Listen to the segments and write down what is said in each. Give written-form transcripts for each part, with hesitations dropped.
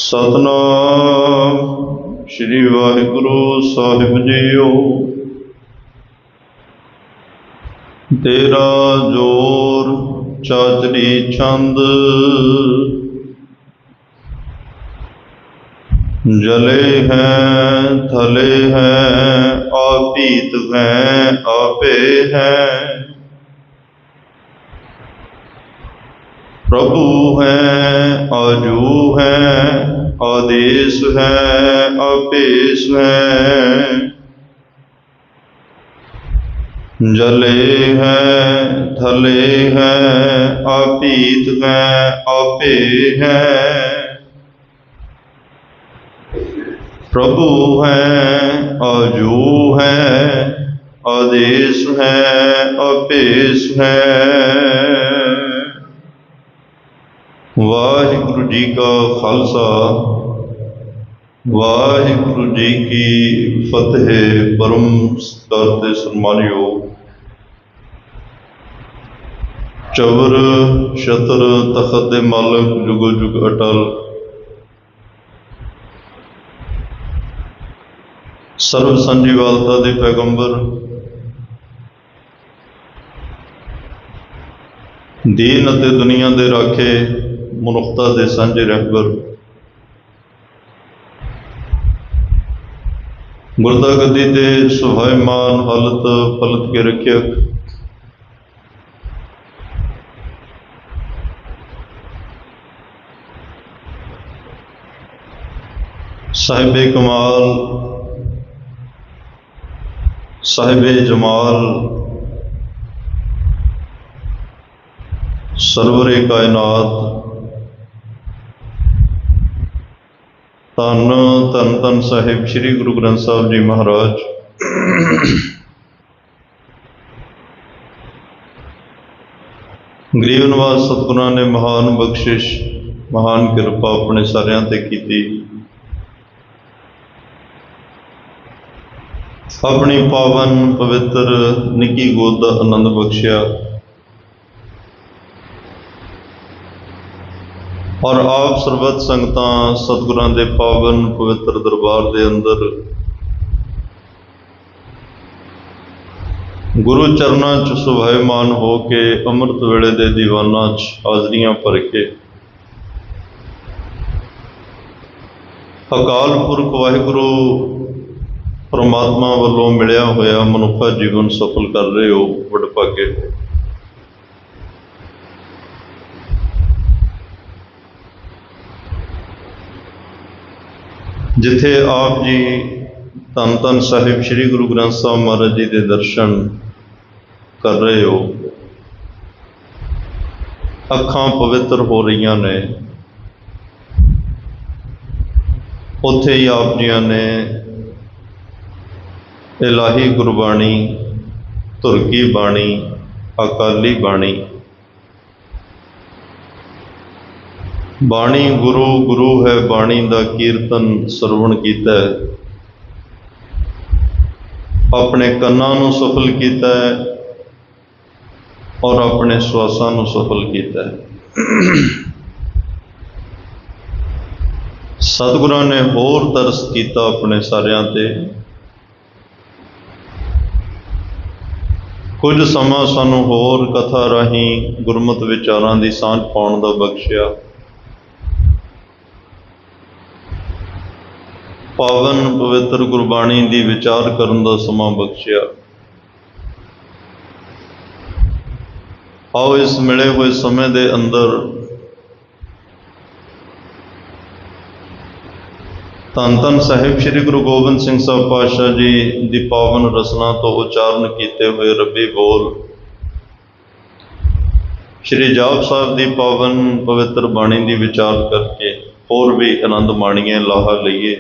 सतनाम श्री वाहिगुरु साहिब जीओ। तेरा जोर चाचरी छंद, जले हैं थले हैं आपीत हैं आपे हैं। प्रभु हैं आजू हैं आदेश हैं आपेश हैं। जले हैं थले हैं आपीत हैं आपे हैं। प्रभु हैं आजू हैं आदेश हैं आपेश हैं। वाहिगुरु जी का खालसा वाहिगुरु जी की फतेह। परम सत्कार ते सन्मानयोग चवर छतर तखत दे मालक जुगो जुग अटल सर्व संजीवालता दे पैगंबर दीन अते दुनिया दे राखे मनुखता दे सांझे रहबर गुरदा गद्दी ते सुभायमान हालत फलत के रखियक साहिबे कमाल साहिबे जमाल सरवरे कायनात धन धन धन साहिब श्री गुरु ग्रंथ साहिब जी महाराज। गरीब नवाज सतगुरां ने महान बख्शिश महान किरपा अपने सारियां ते कीती। अपनी पावन पवित्र निकी गोद का आनंद बख्शिया और आप सरबत संगतां सतगुरां दे पावन पवित्र दरबार दे अंदर गुरु चरनां च सुभायमान हो के अमृत वेले दे दीवानां च हाजरियां भर के अकाल पुरख वाहिगुरु परमात्मा वालों मिलिया होया मनुखा जीवन सफल कर रहे हो। वडभागे हो। जिथे आप जी धन धन साहिब श्री गुरु ग्रंथ साहिब महाराज जी के दर्शन कर रहे हो, अखां पवित्र हो रही ने, उत्थे ही आप जियां ने इलाही गुरबाणी धुरकी बाणी अकाली बाणी बाणी गुरु गुरु है बाणी का कीर्तन सरवण किया है। अपने कन्नां नूं सफल किया है और अपने श्वासां नूं सफल किया है। सतगुरां ने होर तरस किया अपने सारियां ते। कुछ समा सानू होर कथा राही गुरमत विचारां दी सांझ पाउण दा बख्शिया। पावन पवित्र गुरबाणी दी विचार करन दा समा बख्शिया। आओ इस मिले हुए समय दे अंदर धन धन साहिब श्री गुरु गोबिंद सिंह साहब पातशाह जी दी पावन रसना तो उचारण किए हुए रबी बोल श्री जाप साहब की पावन पवित्र बाणी की विचार करके होर भी आनंद माणीए लाहा लईए।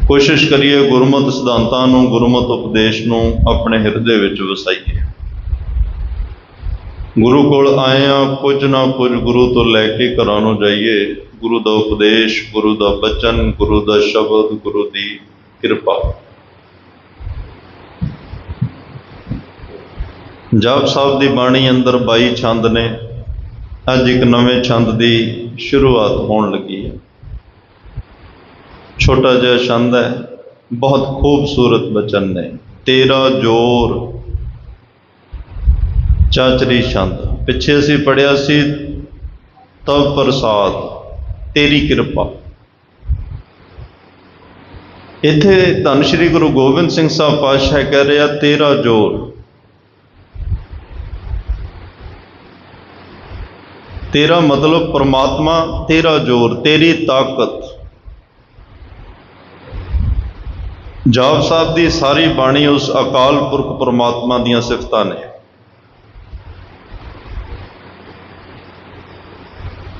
कोशिश करिए गुरमत सिद्धांतां नूं गुरमत उपदेश नूं अपने हिरदे विच वसाइए। गुरु कोल आए हैं कुछ ना कुछ गुरु तो लैके घरां नूं जाइए। गुरु का उपदेश गुरु का बचन गुरु का शब्द गुरु की कृपा। जाप साहब की बाणी अंदर 22 छंद ने। अज एक नवे छंद की शुरुआत होने लगी है। छोटा जिहा छंद है, बहुत खूबसूरत बचन ने। तेरा जोर चाचरी छंद। पिछे असी पढ़िया सी तब प्रसाद तेरी कृपा। इत्थे धन श्री गुरु गोबिंद सिंह साहब पातशाह कह रहे हैं तेरा जोर। तेरा मतलब परमात्मा, तेरा जोर, तेरी ताकत। जाप साहब की सारी बाणी उस अकाल पुरख परमात्मा दीयां सिफतां ने।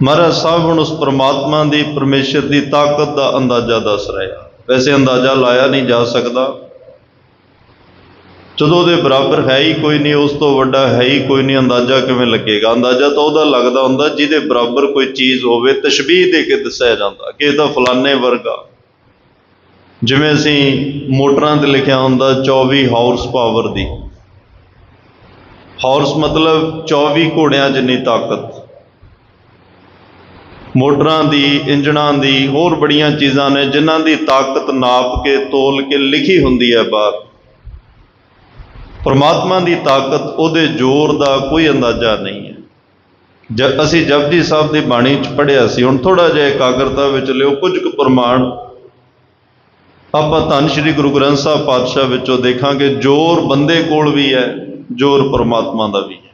महाराज साहब हुण उस परमात्मा की, परमेश्वर की ताकत का अंदाजा दस रहे हैं। वैसे अंदाजा लाया नहीं जा सकता, जदों दे बराबर है ही कोई नहीं, उस तो वड्डा है ही कोई नहीं, अंदाजा किवें लगेगा? अंदाजा तो उहदा लगदा हुंदा जिहदे बराबर कोई चीज़ होवे, तशबीह दे के दस्सिया जांदा कि इहदा फलाने वर्गा। जिवें असीं मोटरां ते लिखिया हुंदा 24 हॉर्स पावर दी। हॉर्स मतलब 24 घोड़ियां जिन्नी ताकत। मोटरां दी, इंजणां दी, होर बड़ियां चीज़ां ने जिन्हां दी ताकत नाप के तोल के लिखी हुंदी है बाहर। परमात्मा की ताकत, उहदे जोर का कोई अंदाजा नहीं है। असी जपजी साहब की बाणी च पढ़िया सी। हुण थोड़ा जिहा एकाग्रता विच लिओ। कुछ कुछ प्रमाण आपां धन श्री गुरु ग्रंथ साहब पातशाह विचों देखांगे। जोर बंदे कोल भी है, जोर परमात्मा का भी है।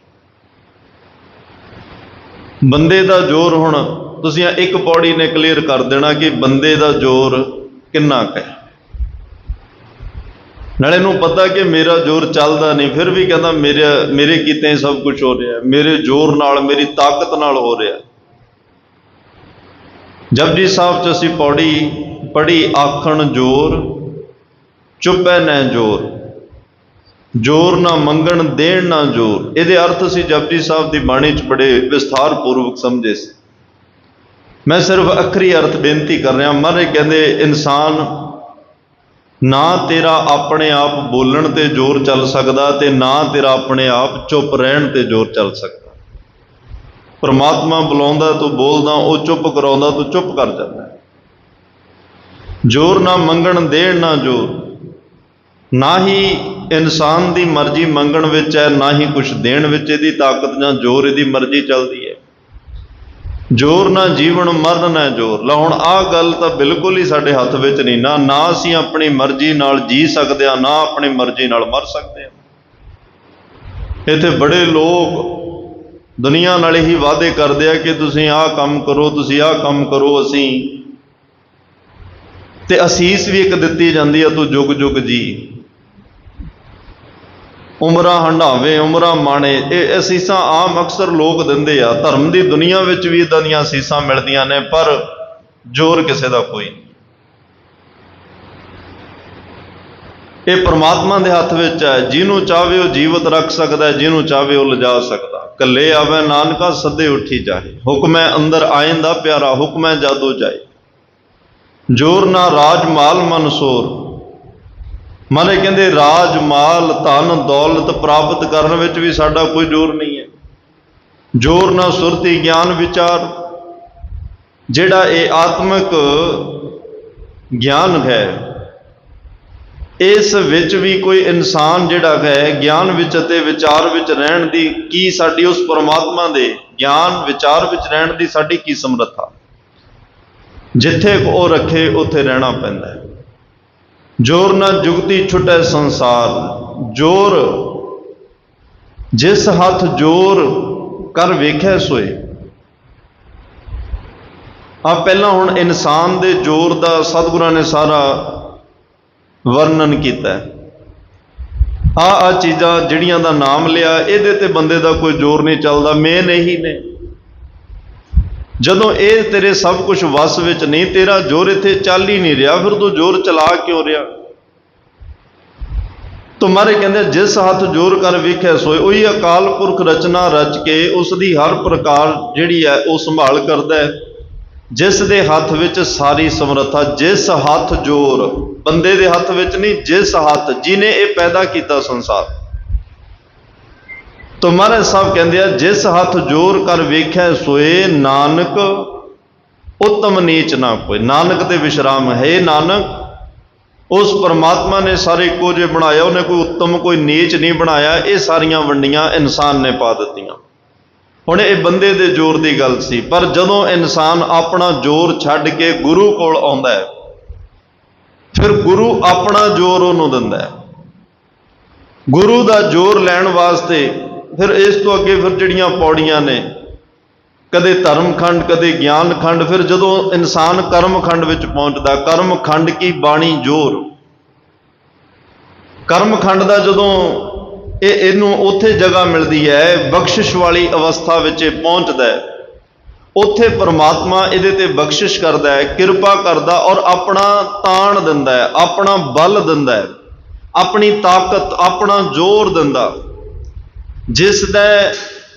बंदे का जोर हुण तुसीं एक पौड़ी ने क्लीयर कर देना कि बंदे का जोर किन्ना क है। नाले नूं पता कि मेरा जोर चलदा नहीं, फिर भी कहता मेरे कीते सब कुछ हो रहा है, मेरे जोर नाल, मेरी ताकत नाल हो रहा है। जपजी साहब च असीं पौड़ी पढ़ी आखण जोर चुपै न जोर, जोर ना मंगण देण ना जोर। इहदे अर्थ असीं जपजी साहब की बाणी च बड़े विस्तार पूर्वक समझे से। मैं सिर्फ अखरी अर्थ बेनती कर रहा। महाराज कहते इंसान ना तेरा अपने आप बोलण ते जोर चल सकता, ते ना तेरा अपने आप चुप रहण ते जोर चल सकता। परमात्मा बुलाउंदा तू बोलदा, वो चुप कराउंदा तू चुप कर जांदा। जोर ना मंगण देण ना जोर। ना ही इंसान की मर्जी मंगण विच है, ना ही कुछ देण विच इहदी ताकत जां जोर, इहदी मर्जी चलती है। जोर ना जीवन मरण ना जोर। ला हुण आ गल तां बिल्कुल ही साडे हत्थ विच नहीं ना। ना असीं अपनी मर्जी नाल जी सकदे हां, ना अपनी मर्जी नाल मर सकदे हां। इत्थे बड़े लोग दुनिया नाल ही वादे करदे आ कि तुसीं आ काम करो, तुसीं आ काम करो। असीं ते असीस भी एक दित्ती जांदी है, तू जुग जुग जी, उमरां हंडावे उमरां माणे। ये असीसां आम अक्सर लोग दिंदे आ। धर्म की दुनिया विच भी इदां दीयां असीसां मिलदियां ने, पर जोर किसी का कोई नहीं। ये परमात्मा के हत्थ विच है। जिन्हों चाहे वह जीवत रख सकता है, जिन्हों चाहे वह लिजा सकता। कले आवे नानका सदे उठी जाए, हुक्म है अंदर आएंदा प्यारा, हुक्म है जादो जाए। जोर ना राज माल मनसूर। माने कहते राज माल धन दौलत प्राप्त करने विच भी साडा कोई जोर नहीं है। जोर ना सुरती ज्ञान विचार। जिहड़ा ये आत्मिक ज्ञान है, इस विच भी कोई इंसान जिहड़ा है ज्ञान विच ते विचार विच रहण दी की साडी, उस परमात्मा दे ज्ञान विचार विच रहण दी साडी की समर्था। जिथे वो रखे उत्थे रहना पैंदा है। जोर ना जुगती छुटे संसार। जोर जिस हाथ जोर कर वेख्या सोए। आ पहला हुण इंसान दे जोर दा सतगुरां ने सारा वर्णन किया। आ चीज़ां जिहड़ियां दा नाम लिया, इहदे ते बंदे दा कोई जोर नहीं चलदा। मेन यही ने। जदों ये तेरे सब कुछ वस विच नहीं, तेरा जोर इत्थे चल ही नहीं रहा, फिर तू जोर चला क्यों रहा? तो मारे कहते जिस हाथ जोर कर वेख्या सोए। वही अकाल पुरख रचना रच के उसकी हर प्रकार जिहड़ी है वह संभाल करदा है। जिस दे हथ विच सारी समर्था। जिस हाथ जोर, बंदे दे हथ विच नहीं, जिस हाथ जिन्हें ये पैदा किया संसार। तो महाराज साहब कहते हैं जिस हाथ जोर कर वेख्या सोए, नानक उत्तम नीच ना कोई। नानक ते विश्राम है नानक, उस परमात्मा ने सारे इक्को जे बनाया, उन्हें कोई उत्तम कोई नीच नहीं बनाया। ये सारियां वंडियां इंसान ने पा दित्तियां। हुण ये बंदे दे जोर की गल सी, पर जदों इंसान अपना जोर छड्ड के गुरु कोल आउंदा है, फिर गुरु अपना जोर उहनूं दिंदा है। गुरु का जोर लैण वास्ते फिर इस तो अगे फिर जिहड़ियां पौड़ियां ने, कदे धर्म खंड कदे ज्ञान खंड, फिर जदों इंसान कर्म खंड विच पहुंचदा, कर्म खंड की बाणी जोर, कर्म खंड का जदों इनू उत्थे जगह मिलती है, बख्शिश वाली अवस्था विच पहुंचदा है, उत्थे परमात्मा इहदे ते बख्शिश करदा है, किरपा करदा और अपना ताण दिंदा है, अपना बल दिंदा है, अपनी ताकत अपना जोर दिंदा। जिस दे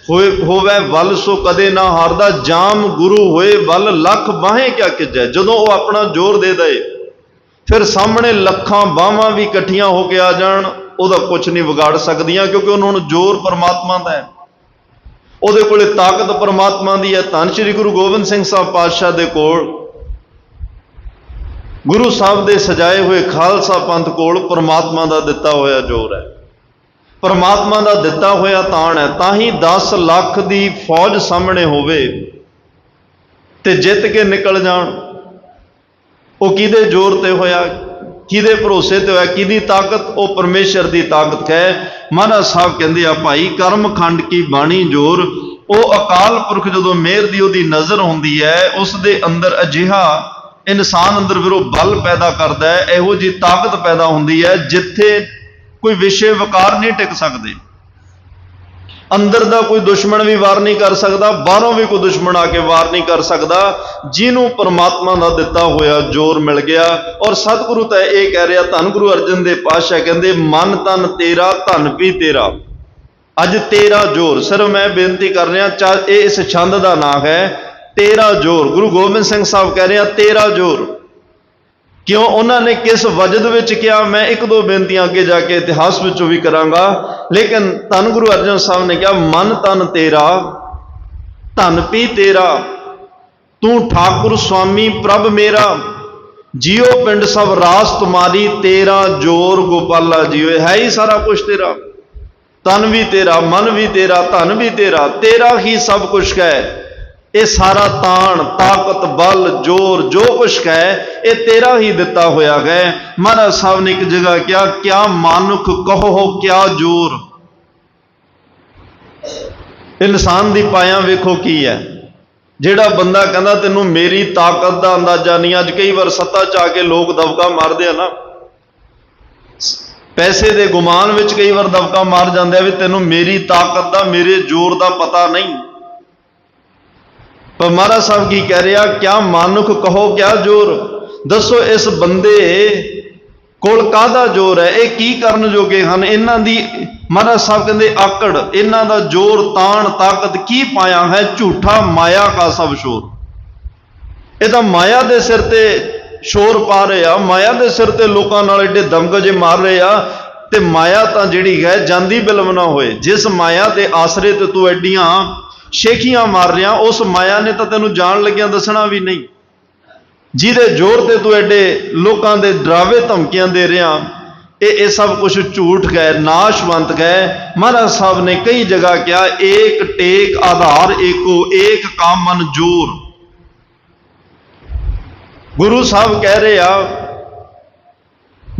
होवे बल सो कदे ना हारदा, जाम गुरु होए बल लख बाहें क्या किजै। जदों वो अपना जोर दे दे, फिर सामने लखां बाहां भी इकट्ठियां होके आ जाण, ਉਹਦਾ कुछ नहीं विगाड़ सकदियां, क्योंकि उन्होंने जोर परमात्मा का है, ਉਹਦੇ ਕੋਲੇ ताकत परमात्मा की है। धन श्री गुरु गोबिंद सिंह साहब पातशाह दे कोल, गुरु साहब दे सजाए हुए खालसा पंथ कोल परमात्मा का दिता होया जोर है, परमात्मा का दिता होया ताण है। ताही 10 लाख की फौज सामने होवे ते जित के निकल जाण, वो किहदे जोर ते होया, किहदे भरोसे ते होया, किहदी ताकत? वो परमेश्वर की ताकत है। महाराज साहब कहते हैं भाई, कर्म खंड की बाणी जोर, वो अकाल पुरख जदों मेहर दी उहदी नज़र हुंदी है, उस दे अंदर अजिहा इंसान अंदर फिर वो बल पैदा करता है, इहो जी ताकत पैदा हुंदी है जिथे कोई विषय वकार नहीं टिक सकते। अंदर का कोई दुश्मन भी वार नहीं कर सकता, बाहरों भी कोई दुश्मन आके वार नहीं कर सकता, जिन्हों परमात्मा का दिता होया जोर मिल गया। और सतगुरु तो यह कह रहा, धन गुरु अर्जन देव पातशाह कहते, मन तन तेरा धन भी तेरा। अज तेरा जोर, सिर्फ मैं बेनती कर रहा, चाहे इस छंद का नाम है तेरा जोर। गुरु गोबिंद सिंह साहब कह रहे हैं तेरा जोर, क्यों? उन्होंने किस वजद विच किया, मैं एक दो बेनतियां अगे जाके इतिहास विचों भी करांगा, लेकिन धन गुरु अर्जन साहब ने कहा, मन तन तेरा धन भी तेरा, तू ठाकुर स्वामी प्रभ मेरा, जियो पिंड सब रास तुम्हारी, तेरा जोर गोपाला जियो। है ही सारा कुछ तेरा, तन भी तेरा, मन भी तेरा, धन भी तेरा, तेरा ही सब कुछ है। ये सारा ताण ताकत बल जोर जो कुछ है ये तेरा ही दिता होया है। महाराज साहब ने एक जगह क्या, क्या मानुख कहो क्या जोर। इंसान दी पाया वेखो की है, जेड़ा बंदा कहना तेनू मेरी ताकत का अंदाजा नहीं। अज कई बार सत्ता च आके लोग दबका मारते हैं ना, पैसे दे गुमान विच कई बार दबका मार जाते भी तेनू मेरी ताकत का मेरे जोर का पता नहीं। पर महाराज साहब की कह रहा, क्या मानुख कहो क्या जोर। दसो इस बंदे कोल काहदा जोर है, ये की करन जोगे हैं। इन्हां दी महाराज साहब कहते आकड़, इन्हां दा जोर ताण ताकत की पाया है, झूठा माया का सब शोर। ये तो माया दे सिर ते शोर पा रहे आ, माया दे सिर ते लोकां नाल एडे दमगजे मार रहे आ। ते माया तो जिहड़ी है जांदी बिलम ना होए, जिस माया के आसरे ते तू एडियां शेखियां मार रहा, उस माया ने तो तेनू जान लग्या दसना भी नहीं। जिहदे जोर ते तू एडे लोकां दे डरावे धमकियां दे रहा, ये सब कुछ झूठ है, नाशवंत है। महाराज साहब ने कई जगह कहा, एक टेक आधार एको, एक कामन जोर। गुरु साहब कह रहे आ,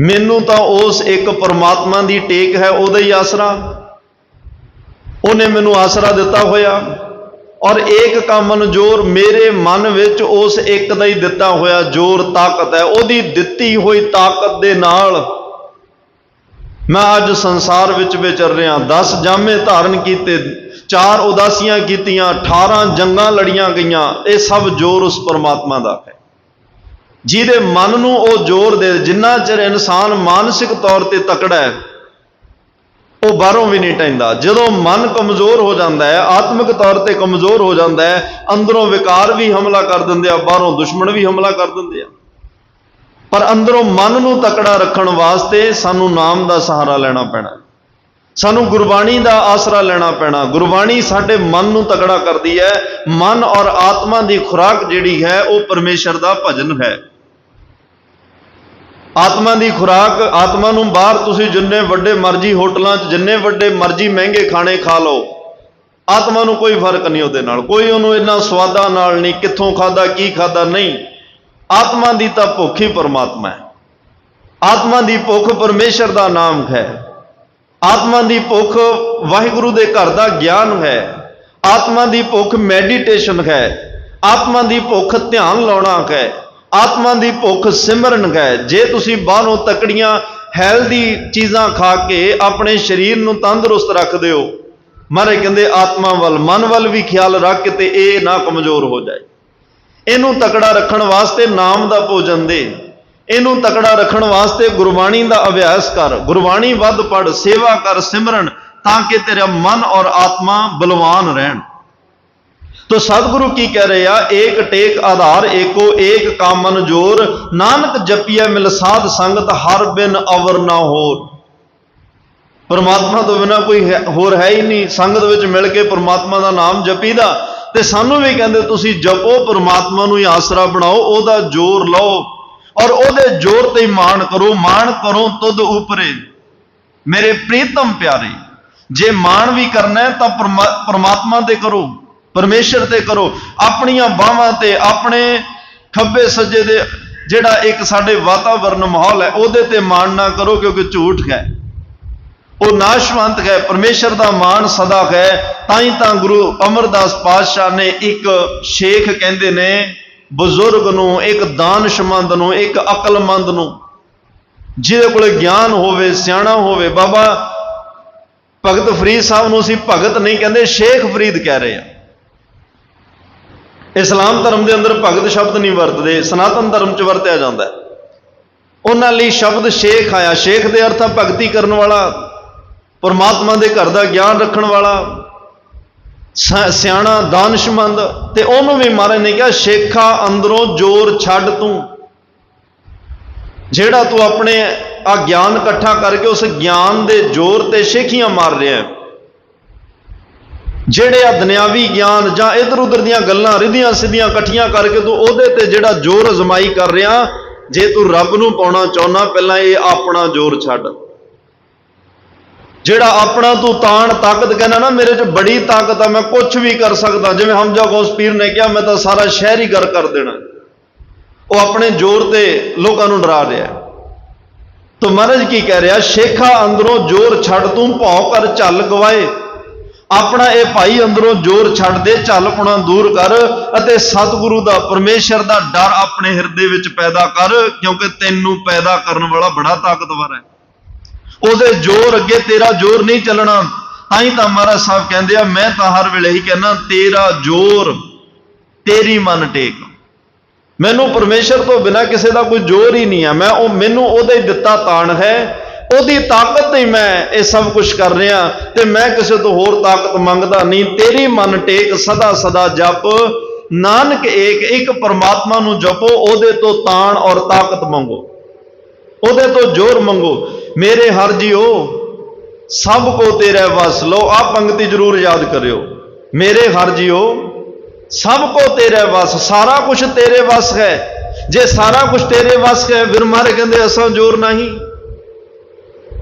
मैनू तो उस एक परमात्मा की टेक है, उहदा ही आसरा, उन्हें मैनू आसरा दिता होया। और एक कामन जोर, मेरे मन विच उस एक दा ही दिता होया जोर ताकत है। उहदी दिती हुई ताकत दे नाल मैं अज संसार विच विचर रहा। 10 जामे धारण किए, 4 उदासियां कीतियां, 18 जंगां लड़ियां गईयां। ये सब जोर उस परमात्मा का है, जिहदे मन नूं वो जोर दे। जिन्ना चिर इंसान मानसिक तौर पर तकड़ा है, वो बाहरों भी नहीं टहंदा। जदों मन कमजोर हो जाता है, आत्मिक तौर पर कमजोर हो जाता है, अंदरों विकार भी हमला कर देंगे, बाहरों दुश्मन भी हमला कर देंगे। पर अंदरों मन नूं तकड़ा रखण वास्ते सानू नाम का सहारा लेना पैना। ਸਾਨੂੰ ਗੁਰਬਾਣੀ ਦਾ ਆਸਰਾ ਲੈਣਾ ਪੈਣਾ। ਗੁਰਬਾਣੀ ਸਾਡੇ ਮਨ ਨੂੰ ਤਕੜਾ ਕਰਦੀ ਹੈ। ਮਨ ਔਰ ਆਤਮਾ ਦੀ ਖੁਰਾਕ ਜਿਹੜੀ ਹੈ ਉਹ ਪਰਮੇਸ਼ਰ ਦਾ ਭਜਨ ਹੈ। ਆਤਮਾ ਦੀ ਖੁਰਾਕ, ਆਤਮਾ ਨੂੰ ਬਾਹਰ ਤੁਸੀਂ ਜਿੰਨੇ ਵੱਡੇ ਮਰਜ਼ੀ ਹੋਟਲਾਂ 'ਚ ਜਿੰਨੇ ਵੱਡੇ ਮਰਜ਼ੀ ਮਹਿੰਗੇ ਖਾਣੇ ਖਾ ਲਓ, ਆਤਮਾ ਨੂੰ ਕੋਈ ਫਰਕ ਨਹੀਂ ਉਹਦੇ ਨਾਲ, ਕੋਈ ਉਹਨੂੰ ਇੰਨਾ ਸਵਾਦਾਂ ਨਾਲ ਨਹੀਂ, ਕਿੱਥੋਂ ਖਾਦਾ ਕੀ ਖਾਦਾ ਨਹੀਂ। ਆਤਮਾ ਦੀ ਤਾਂ ਭੁੱਖ ਹੀ ਪਰਮਾਤਮਾ ਹੈ। ਆਤਮਾ ਦੀ ਭੁੱਖ ਪਰਮੇਸ਼ਰ ਦਾ ਨਾਮ ਹੈ। ਆਤਮਾ ਦੀ ਭੁੱਖ ਵਾਹਿਗੁਰੂ ਦੇ ਘਰ ਦਾ ਗਿਆਨ ਹੈ। ਆਤਮਾ ਦੀ ਭੁੱਖ ਮੈਡੀਟੇਸ਼ਨ ਹੈ। ਆਤਮਾ ਦੀ ਭੁੱਖ ਧਿਆਨ ਲਾਉਣਾ ਹੈ। ਆਤਮਾ ਦੀ ਭੁੱਖ ਸਿਮਰਨ ਹੈ। ਜੇ ਤੁਸੀਂ ਬਾਹਰੋਂ ਤਕੜੀਆਂ ਹੈਲਦੀ ਚੀਜ਼ਾਂ ਖਾ ਕੇ ਆਪਣੇ ਸਰੀਰ ਨੂੰ ਤੰਦਰੁਸਤ ਰੱਖਦੇ ਹੋ, ਮਹਾਰਾਜ ਕਹਿੰਦੇ ਆਤਮਾ ਵੱਲ, ਮਨ ਵੱਲ ਵੀ ਖਿਆਲ ਰੱਖ ਕੇ ਤੇ ਇਹ ਨਾ ਕਮਜ਼ੋਰ ਹੋ ਜਾਏ। ਇਹਨੂੰ ਤਕੜਾ ਰੱਖਣ ਵਾਸਤੇ ਨਾਮ ਦਾ ਭੋਜਨ ਦੇ, ਇਹਨੂੰ ਤਕੜਾ ਰੱਖਣ ਵਾਸਤੇ ਗੁਰਬਾਣੀ ਦਾ ਅਭਿਆਸ ਕਰ, ਗੁਰਬਾਣੀ ਵੱਧ ਪੜ੍ਹ, ਸੇਵਾ ਕਰ, ਸਿਮਰਨ, ਤਾਂ ਕਿ ਤੇਰਾ ਮਨ ਔਰ ਆਤਮਾ ਬਲਵਾਨ ਰਹਿਣ। ਤੋ ਸਤਿਗੁਰੂ ਕੀ ਕਹਿ ਰਹੇ ਆ, ਏਕ ਟੇਕ ਆਧਾਰ ਏਕੋ ਏਕ ਕਾਮਨ ਜੋਰ, ਨਾਨਕ ਜਪੀਐ ਮਿਲ ਸਾਧ ਸੰਗਤ ਹਰ ਬਿਨ ਅਵਰ ਨਾ ਹੋਰ। ਪਰਮਾਤਮਾ ਤੋਂ ਬਿਨਾਂ ਕੋਈ ਹੋਰ ਹੈ ਹੀ ਨਹੀਂ। ਸੰਗਤ ਵਿੱਚ ਮਿਲ ਕੇ ਪਰਮਾਤਮਾ ਦਾ ਨਾਮ ਜਪੀਦਾ। ਤੇ ਸਾਨੂੰ ਵੀ ਕਹਿੰਦੇ ਤੁਸੀਂ ਜਪੋ, ਪਰਮਾਤਮਾ ਨੂੰ ਹੀ ਆਸਰਾ ਬਣਾਓ, ਉਹਦਾ ਜ਼ੋਰ ਲਓ ਔਰ ਉਹਦੇ ਜ਼ੋਰ ਤੇ ਹੀ ਮਾਣ ਕਰੋ। ਮਾਣ ਕਰੋ ਤੁਧ ਉਪਰੇ ਮੇਰੇ ਪ੍ਰੀਤਮ ਪਿਆਰੇ। ਜੇ ਮਾਣ ਵੀ ਕਰਨਾ ਹੈ ਤਾਂ ਪਰਮਾਤਮਾ ਤੇ ਕਰੋ, ਪਰਮੇਸ਼ਰ ਤੇ ਕਰੋ। ਆਪਣੀਆਂ ਬਾਹਾਂ ਤੇ, ਆਪਣੇ ਖੱਬੇ ਸੱਜੇ ਦੇ ਜਿਹੜਾ ਇੱਕ ਸਾਡੇ ਵਾਤਾਵਰਨ ਮਾਹੌਲ ਹੈ ਉਹਦੇ ਤੇ ਮਾਣ ਨਾ ਕਰੋ, ਕਿਉਂਕਿ ਝੂਠ ਹੈ, ਉਹ ਨਾਸ਼ਵੰਤ ਹੈ। ਪਰਮੇਸ਼ਰ ਦਾ ਮਾਣ ਸਦਾ ਹੈ। ਤਾਂ ਹੀ ਤਾਂ ਗੁਰੂ ਅਮਰਦਾਸ ਪਾਤਸ਼ਾਹ ਨੇ ਇੱਕ ਸ਼ੇਖ ਕਹਿੰਦੇ ਨੇ ਬਜ਼ੁਰਗ ਨੂੰ, ਇੱਕ ਦਾਨਸ਼ਮੰਦ ਨੂੰ, ਇੱਕ ਅਕਲਮੰਦ ਨੂੰ, ਜਿਹਦੇ ਕੋਲ ਗਿਆਨ ਹੋਵੇ, ਸਿਆਣਾ ਹੋਵੇ। ਬਾਬਾ ਭਗਤ ਫਰੀਦ ਸਾਹਿਬ ਨੂੰ ਅਸੀਂ ਭਗਤ ਨਹੀਂ ਕਹਿੰਦੇ, ਸ਼ੇਖ ਫਰੀਦ ਕਹਿ ਰਹੇ ਆ। ਇਸਲਾਮ ਧਰਮ ਦੇ ਅੰਦਰ ਭਗਤ ਸ਼ਬਦ ਨਹੀਂ ਵਰਤਦੇ, ਸਨਾਤਨ ਧਰਮ 'ਚ ਵਰਤਿਆ ਜਾਂਦਾ। ਉਹਨਾਂ ਲਈ ਸ਼ਬਦ ਸ਼ੇਖ ਆਇਆ। ਸ਼ੇਖ ਦੇ ਅਰਥ ਆ ਭਗਤੀ ਕਰਨ ਵਾਲਾ, ਪਰਮਾਤਮਾ ਦੇ ਘਰ ਦਾ ਗਿਆਨ ਰੱਖਣ ਵਾਲਾ, ਸਿਆਣਾ, ਦਾਨਸ਼ਮੰਦ। ਤੇ ਉਹਨੂੰ ਵੀ ਮਹਾਰਾਜ ਨੇ ਕਿਹਾ, ਸ਼ੇਖਾ ਅੰਦਰੋਂ ਜ਼ੋਰ ਛੱਡ ਤੂੰ, ਜਿਹੜਾ ਤੂੰ ਆਪਣੇ ਆ ਗਿਆਨ ਇਕੱਠਾ ਕਰਕੇ ਉਸ ਗਿਆਨ ਦੇ ਜ਼ੋਰ ਤੇ ਸ਼ੇਖੀਆਂ ਮਾਰ ਰਿਹਾ। ਜਿਹੜੇ ਆ ਦੁਨਿਆਵੀ ਗਿਆਨ ਜਾਂ ਇੱਧਰ ਉੱਧਰ ਦੀਆਂ ਗੱਲਾਂ ਰਿੱਧੀਆਂ ਸਿੱਧੀਆਂ ਇਕੱਠੀਆਂ ਕਰਕੇ ਤੂੰ ਉਹਦੇ ਤੇ ਜਿਹੜਾ ਜ਼ੋਰ ਅਜ਼ਮਾਈ ਕਰ ਰਿਹਾ, ਜੇ ਤੂੰ ਰੱਬ ਨੂੰ ਪਾਉਣਾ ਚਾਹੁੰਦਾ, ਪਹਿਲਾਂ ਇਹ ਆਪਣਾ ਜ਼ੋਰ ਛੱਡ। ਜਿਹੜਾ ਆਪਣਾ ਤੂੰ ਤਾਣ ਤਾਕਤ ਕਹਿੰਦਾ ਨਾ, ਮੇਰੇ 'ਚ ਬੜੀ ਤਾਕਤ ਆ, ਮੈਂ ਕੁਝ ਵੀ ਕਰ ਸਕਦਾ, ਜਿਵੇਂ ਹਮਜ਼ਾ ਗੌਸ ਪੀਰ ਨੇ ਕਿਹਾ, ਮੈਂ ਤਾਂ ਸਾਰਾ ਸ਼ਹਿਰ ਹੀ ਗਰ ਕਰ ਦੇਣਾ। ਉਹ ਆਪਣੇ ਜ਼ੋਰ ਤੇ ਲੋਕਾਂ ਨੂੰ ਡਰਾ ਰਿਹਾ। ਤਾਂ ਮਹਾਰਾਜ ਕੀ ਕਹਿ ਰਿਹਾ, ਸ਼ੇਖਾ ਅੰਦਰੋਂ ਜ਼ੋਰ ਛੱਡ ਤੂੰ, ਭੌ ਕਰ ਝੱਲ ਗਵਾਏ। ਆਪਣਾ ਇਹ ਭਾਈ ਅੰਦਰੋਂ ਜ਼ੋਰ ਛੱਡ ਦੇ, ਝੱਲਪੁਣਾ ਦੂਰ ਕਰ ਅਤੇ ਸਤਿਗੁਰੂ ਦਾ, ਪਰਮੇਸ਼ਰ ਦਾ ਡਰ ਆਪਣੇ ਹਿਰਦੇ ਵਿੱਚ ਪੈਦਾ ਕਰ, ਕਿਉਂਕਿ ਤੈਨੂੰ ਪੈਦਾ ਕਰਨ ਵਾਲਾ ਬੜਾ ਤਾਕਤਵਰ ਹੈ। ਉਹਦੇ ਜ਼ੋਰ ਅੱਗੇ ਤੇਰਾ ਜ਼ੋਰ ਨਹੀਂ ਚੱਲਣਾ। ਤਾਂ ਹੀ ਤਾਂ ਮਹਾਰਾਜ ਸਾਹਿਬ ਕਹਿੰਦੇ ਆ, ਮੈਂ ਤਾਂ ਹਰ ਵੇਲੇ ਹੀ ਕਹਿੰਦਾ, ਤੇਰਾ ਜ਼ੋਰ ਤੇਰੀ ਮਨ ਟੇਕ। ਮੈਨੂੰ ਪਰਮੇਸ਼ਰ ਤੋਂ ਬਿਨਾਂ ਕਿਸੇ ਦਾ ਕੋਈ ਜ਼ੋਰ ਹੀ ਨਹੀਂ ਆ। ਮੈਨੂੰ ਉਹਦੇ ਦਿੱਤਾ ਤਾਣ ਹੈ, ਉਹਦੀ ਤਾਕਤ ਹੀ ਮੈਂ ਇਹ ਸਭ ਕੁਝ ਕਰ ਰਿਹਾ, ਤੇ ਮੈਂ ਕਿਸੇ ਤੋਂ ਹੋਰ ਤਾਕਤ ਮੰਗਦਾ ਨਹੀਂ। ਤੇਰੀ ਮਨ ਟੇਕ ਸਦਾ ਸਦਾ ਜਪ, ਨਾਨਕ ਏਕ, ਇੱਕ ਪਰਮਾਤਮਾ ਨੂੰ ਜਪੋ, ਉਹਦੇ ਤੋਂ ਤਾਣ ਔਰ ਤਾਕਤ ਮੰਗੋ, ਉਹਦੇ ਤੋਂ ਜ਼ੋਰ ਮੰਗੋ। ਮੇਰੇ ਹਰ ਜੀਓ ਸਭ ਕੋ ਤੇਰੇ ਵਸ ਲੋ। ਆਹ ਪੰਕਤੀ ਜ਼ਰੂਰ ਯਾਦ ਕਰਿਓ, ਮੇਰੇ ਹਰ ਜੀਓ ਸਭ ਕੋ ਤੇਰੇ ਵਸ। ਸਾਰਾ ਕੁਝ ਤੇਰੇ ਵਸ ਹੈ। ਜੇ ਸਾਰਾ ਕੁਝ ਤੇਰੇ ਵਸ ਹੈ, ਫਿਰ ਮਹਾਰਾਜ ਕਹਿੰਦੇ ਅਸਾਂ ਜ਼ੋਰ ਨਹੀਂ।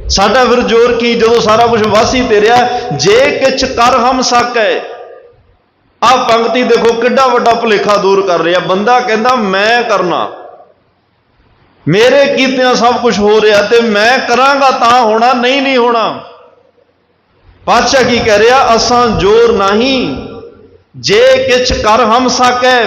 ਸਾਡਾ ਫਿਰ ਜ਼ੋਰ ਕੀ, ਜਦੋਂ ਸਾਰਾ ਕੁਝ ਵਸ ਹੀ ਤੇਰਿਆ। ਜੇ ਕਿਛ ਕਰ ਹਮ ਸਕੈ। ਆਹ ਪੰਕਤੀ ਦੇਖੋ ਕਿੱਡਾ ਵੱਡਾ ਭੁਲੇਖਾ ਦੂਰ ਕਰ ਰਿਹਾ। ਬੰਦਾ ਕਹਿੰਦਾ ਮੈਂ ਕਰਨਾ, ਮੇਰੇ ਕੀਤਿਆਂ ਸਭ ਕੁਝ ਹੋ ਰਿਹਾ, ਤੇ ਮੈਂ ਕਰਾਂਗਾ ਤਾਂ ਹੋਣਾ, ਨਹੀਂ ਹੋਣਾ। ਪਾਤਸ਼ਾਹ ਕੀ ਕਹਿ ਰਿਹਾ, ਅਸਾਂ ਜ਼ੋਰ ਨਹੀਂ। ਜੇ ਕਿਛ ਕਰ ਹਮ ਸਕੈ,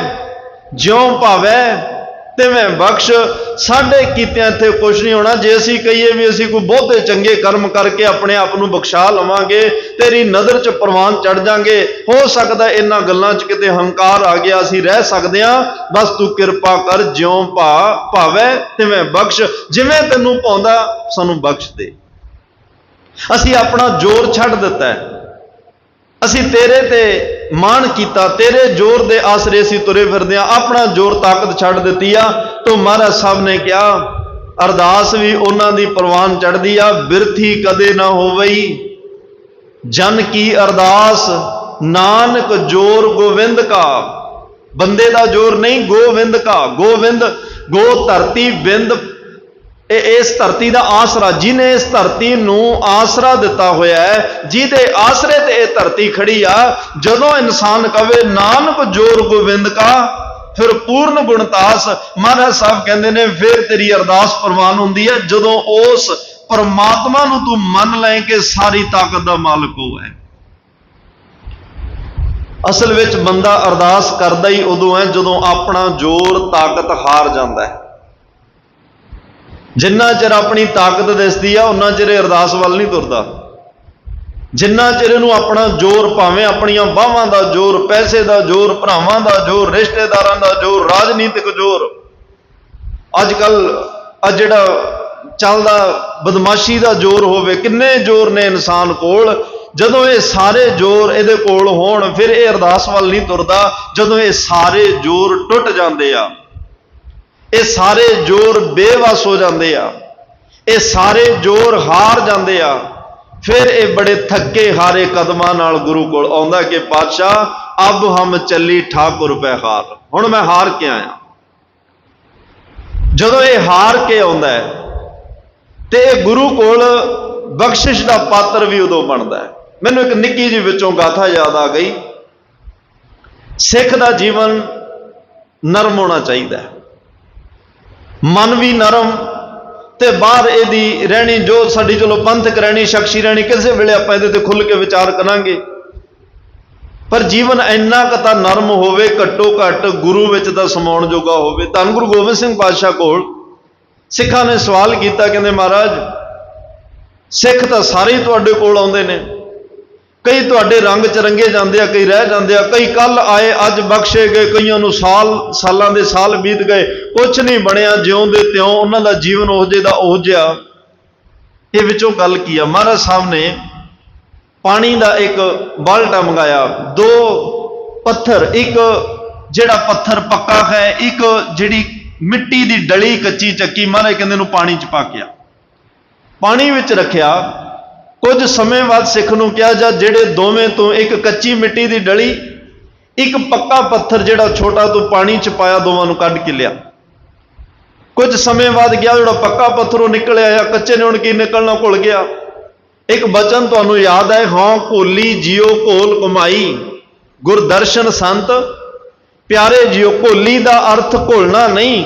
ਜਿਉਂ ਭਾਵੈ ਤਿਵੇਂ ਬਖਸ਼। ਸਾਡੇ ਕੀਤਿਆਂ ਇੱਥੇ ਕੁਝ ਨਹੀਂ ਹੋਣਾ। ਜੇ ਅਸੀਂ ਕਹੀਏ ਵੀ ਅਸੀਂ ਕੋਈ ਬਹੁਤੇ ਚੰਗੇ ਕਰਮ ਕਰਕੇ ਆਪਣੇ ਆਪ ਨੂੰ ਬਖਸ਼ਾ ਲਵਾਂਗੇ, ਤੇਰੀ ਨਜ਼ਰ 'ਚ ਪ੍ਰਵਾਨ ਚੜ ਜਾਾਂਗੇ, ਹੋ ਸਕਦਾ ਇਹਨਾਂ ਗੱਲਾਂ 'ਚ ਕਿਤੇ ਹੰਕਾਰ ਆ ਗਿਆ, ਅਸੀਂ ਰਹਿ ਸਕਦੇ ਹਾਂ। ਬਸ ਤੂੰ ਕਿਰਪਾ ਕਰ, ਜਿਉਂ ਭਾਵੈ ਤਿਵੇਂ ਬਖਸ਼। ਜਿਵੇਂ ਤੈਨੂੰ ਪਾਉਂਦਾ ਸਾਨੂੰ ਬਖਸ਼ ਦੇ। ਅਸੀਂ ਆਪਣਾ ਜ਼ੋਰ ਛੱਡ ਦਿੱਤਾ, ਅਸੀਂ ਤੇਰੇ ਤੇ ਮਾਣ ਕੀਤਾ, ਤੇਰੇ ਜ਼ੋਰ ਦੇ ਆਸਰੇ ਅਸੀਂ ਤੁਰੇ ਫਿਰਦੇ ਹਾਂ, ਆਪਣਾ ਜ਼ੋਰ ਤਾਕਤ ਛੱਡ ਦਿੱਤੀ ਆ। ਤੋਂ ਮਹਾਰਾਜ ਸਾਹਿਬ ਨੇ ਕਿਹਾ, ਅਰਦਾਸ ਵੀ ਉਹਨਾਂ ਦੀ ਪ੍ਰਵਾਨ ਚੜ੍ਹਦੀ ਆ, ਬਿਰਥੀ ਕਦੇ ਨਾ ਹੋਵਈ। जन की अरदास नानक जोर गोविंद का। बंदे का जोर नहीं, गोविंद का। गोविंद, गो धरती, विंद इस धरती का आसरा, जिन्हें इस धरती नूं आसरा दिता होया है, जिहदे आसरे ते इह धरती खड़ी आ। जदों इंसान कहे नानक जोर गोविंद का, फिर पूर्ण गुणतास महाराज साहब कहते हैं, फिर तेरी अरदास प्रवान होंदी है जदों उस परमात्मा नूं तू मन ले कि सारी ताकत का मालक हो है। असल विच बंदा अरदास करदा ही उदों है जदों अपना जोर ताकत हार जाता है। जिन्ना चिर अपनी ताकत दिसदी आ उन्ना चिर अरदास वाल नहीं तुरदा। जिन्ना चिर इहनूं अपना जोर, भावें अपनियां बाहां दा जोर, पैसे दा जोर, भरावां दा जोर, रिश्तेदारां दा जोर, राजनीतिक जोर, अजकल जिहड़ा चलदा बदमाशी दा जोर होवे, किन्ने जोर ने इंसान कोल। जदों ये सारे जोर इहदे कोल होण फिर ये अरदास वाल नहीं तुरदा। जदों ये सारे जोर टुट जांदे आ, ये सारे जोर बेवस हो जाते आ, ये सारे जोर हार जाते आ, फिर ये बड़े थके हारे कदमां नाल गुरु कोल आउंदा कि पातशाह अब हम चली ठाकुर पे हार, हुण मैं हार के आया। जदों ये हार के आउंदा है ते गुरु कोल बख्शिश का पात्र भी उदों बनता है। मैनूं एक निक्की जी विचों गाथा याद आ गई। सिख का जीवन नरम होना चाहिए, मन भी नरम ते बाहर इहदी रहनी जो साडी चलो पंथक रहनी, शख्सी रहनी, किसी वेले आपां इहदे ते खुल के विचार करांगे। पर जीवन इन्ना क तां नरम होवे, घट्टो घट गुरु विच तां समाउण जोगा होवे। धन गुरु गोबिंद सिंह पातशाह कोल सिखां ने सवाल किया, कहंदे महाराज सिख तां सारे ही तुहाडे कोल आउंदे ने, कई तुहाडे रंग च रंगे जाते, कई रह जाते, कई कल आए अज बख्शे गए, कईयां नूं सालां दे साल बीत गए, कुछ नहीं बनया, जिउंदे त्यों उन्हां दा जीवन ओह जे दा ओह जिहा। ये विचों गल की आ, महाराज साहब ने पानी का एक बाल्टा मंगाया, दो पत्थर, एक जिहड़ा पत्थर पक्का है, एक जिहड़ी मिट्टी की डली कच्ची चक्की, महाराज कहंदे नूं पानी च पाकिया, पानी विच रखिया। कुछ समय बाद सिख नूं कहा जा जेड़े दोवें तो एक कच्ची मिट्टी की डली, एक पक्का पत्थर जिहड़ा छोटा तू पानी च पाया, दोवां नूं कढ के लिया। कुछ समय बाद गया, जिहड़ा पक्का पत्थरों निकल आया, कच्चे ने हुण की निकलना, घुल गया। एक बचन तुहानूं याद है, हाँ घोली जियो घोल कमाई, गुरदर्शन संत प्यारे जियो। घोली का अर्थ घुलना नहीं,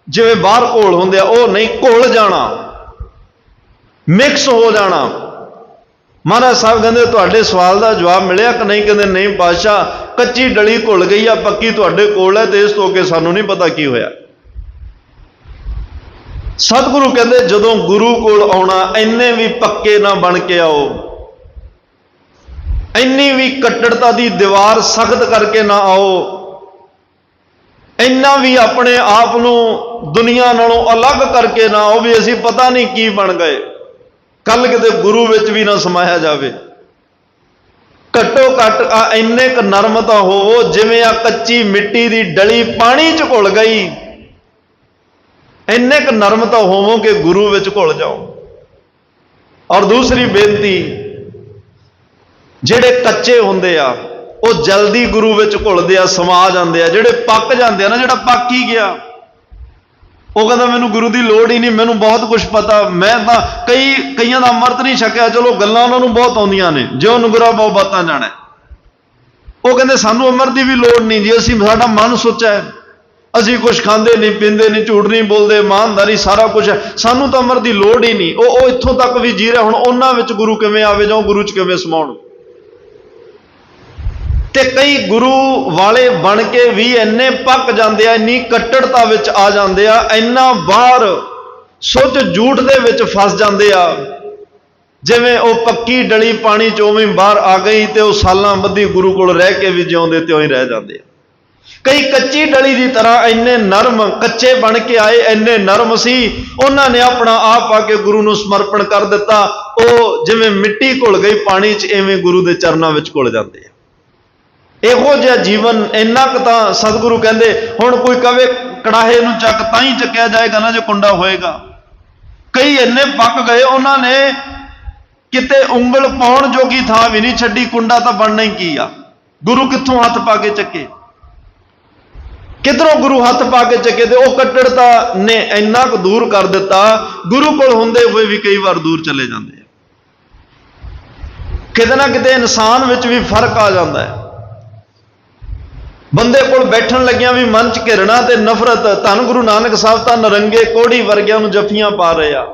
जिवें बाहर घोल हुंदे आ ओह नहीं, घुल जाना, मिक्स हो जाना। महाराज साहब कहते तुहाडे सवाल का जवाब मिलिया कि नहीं? कहते नहीं पातशाह, कच्ची डली घुल गई आ, पक्की तुहाडे कोल है, ते इस तो अगे सानू नहीं पता की होया। सतगुरु कहते जदों गुरु कोल आउणा, इन्ने भी पक्के ना बन के आओ, इन्नी भी कट्टरता की दीवार सख्त करके ना आओ, इन्ना भी अपने आप नूं दुनिया नालों अलग करके ना आओ भी असीं पता नहीं की बन गए, कल किते गुरु विच भी ना समाया जावे। घट्टो घट इन्ने क नरमता होवो जिवें आ कच्ची मिट्टी की डली पानी च घुल गई, इन्ने क नरमता होवो कि गुरु विच घुल जाओ। और दूसरी बेनती, जिहड़े कच्चे हुंदे आ वो जल्दी गुरु विच घुलदे आ, समा जांदे आ। जिहड़े पक जांदे आ ना, जिहड़ा पक ही गया वो कहता मैनू गुरु की लोड़ ही नहीं, मैनू बहुत कुछ पता, मैं तो कईयां दा अमृत नहीं छकिया, चलो गल्लां उन्हां नूं बहुत आउंदियां ने, जो नुगरा बहु बातां जाणे। वो कहते सानू अमृत की भी लोड़ नहीं जी, असीं साडा मन सुच्चा है, असीं कुछ खांदे नहीं, पींदे नहीं, झूठ नहीं बोलते, ईमानदारी सारा कुछ है, सानू तो अमृत की लोड़ ही नहीं। वो इत्थों तक भी जी रहा, हुण उन्हां विच गुरु किवें आवे जां गुरु च किवें समाउण। ते कई गुरु वाले बन के भी इन्ने पक जाते हैं, इन्नी कट्टरता विच आ जाते हैं, इन्ना बाहर सुच झूठ दे विच फस जाते हैं, जिवें वो पक्की डली पानी चों भी बाहर आ गई तो वह सालां बद्धी गुरु कोल रह के भी जिउंदे त्यों ही रह जाते हैं। कई कच्ची डली की तरह इन्ने नरम कच्चे बन के आए, इन्ने नरम सी, उन्होंने अपना आप आके गुरु नूं समर्पण कर दिता, वो जिवें मिट्टी घुल गई पानी च, इवें गुरु के चरनां विच घुल जाते हैं। इहो जिहा जीवन इन्ना क तां सतगुरु कहंदे, हुण कोई कहे कड़ाहे नूं चक तां ही चक्या जाएगा ना जो कुंडा होएगा। कई इन्ने पक गए, उन्होंने ਕਿਤੇ ਉਂਗਲ ਪਾਉਣ ਜੋਗੀ ਥਾਂ ਵੀ ਨਹੀਂ ਛੱਡੀ। ਕੁੰਡਾ ਤਾਂ ਬਣਨਾ ਹੀ ਕੀ ਆ, ਗੁਰੂ ਕਿੱਥੋਂ ਹੱਥ ਪਾ ਕੇ ਚੱਕੇ, ਕਿਧਰੋਂ ਗੁਰੂ ਹੱਥ ਪਾ ਕੇ ਚੱਕੇ। ਤੇ ਉਹ ਕੱਟੜਤਾ ਨੇ ਇੰਨਾ ਕੁ ਦੂਰ ਕਰ ਦਿੱਤਾ, ਗੁਰੂ ਕੋਲ ਹੁੰਦੇ ਹੋਏ ਵੀ ਕਈ ਵਾਰ ਦੂਰ ਚਲੇ ਜਾਂਦੇ ਆ। ਕਿਤੇ ਨਾ ਕਿਤੇ ਇਨਸਾਨ ਵਿੱਚ ਵੀ ਫਰਕ ਆ ਜਾਂਦਾ ਹੈ। ਬੰਦੇ ਕੋਲ ਬੈਠਣ ਲੱਗਿਆਂ ਵੀ ਮਨ 'ਚ ਘਿਰਣਾ ਤੇ ਨਫ਼ਰਤ। ਧੰਨ ਗੁਰੂ ਨਾਨਕ ਸਾਹਿਬ ਤਾਂ ਨਰੰਗੇ ਕੋੜੀ ਵਰਗਿਆਂ ਨੂੰ ਜੱਫੀਆਂ ਪਾ ਰਹੇ ਆ।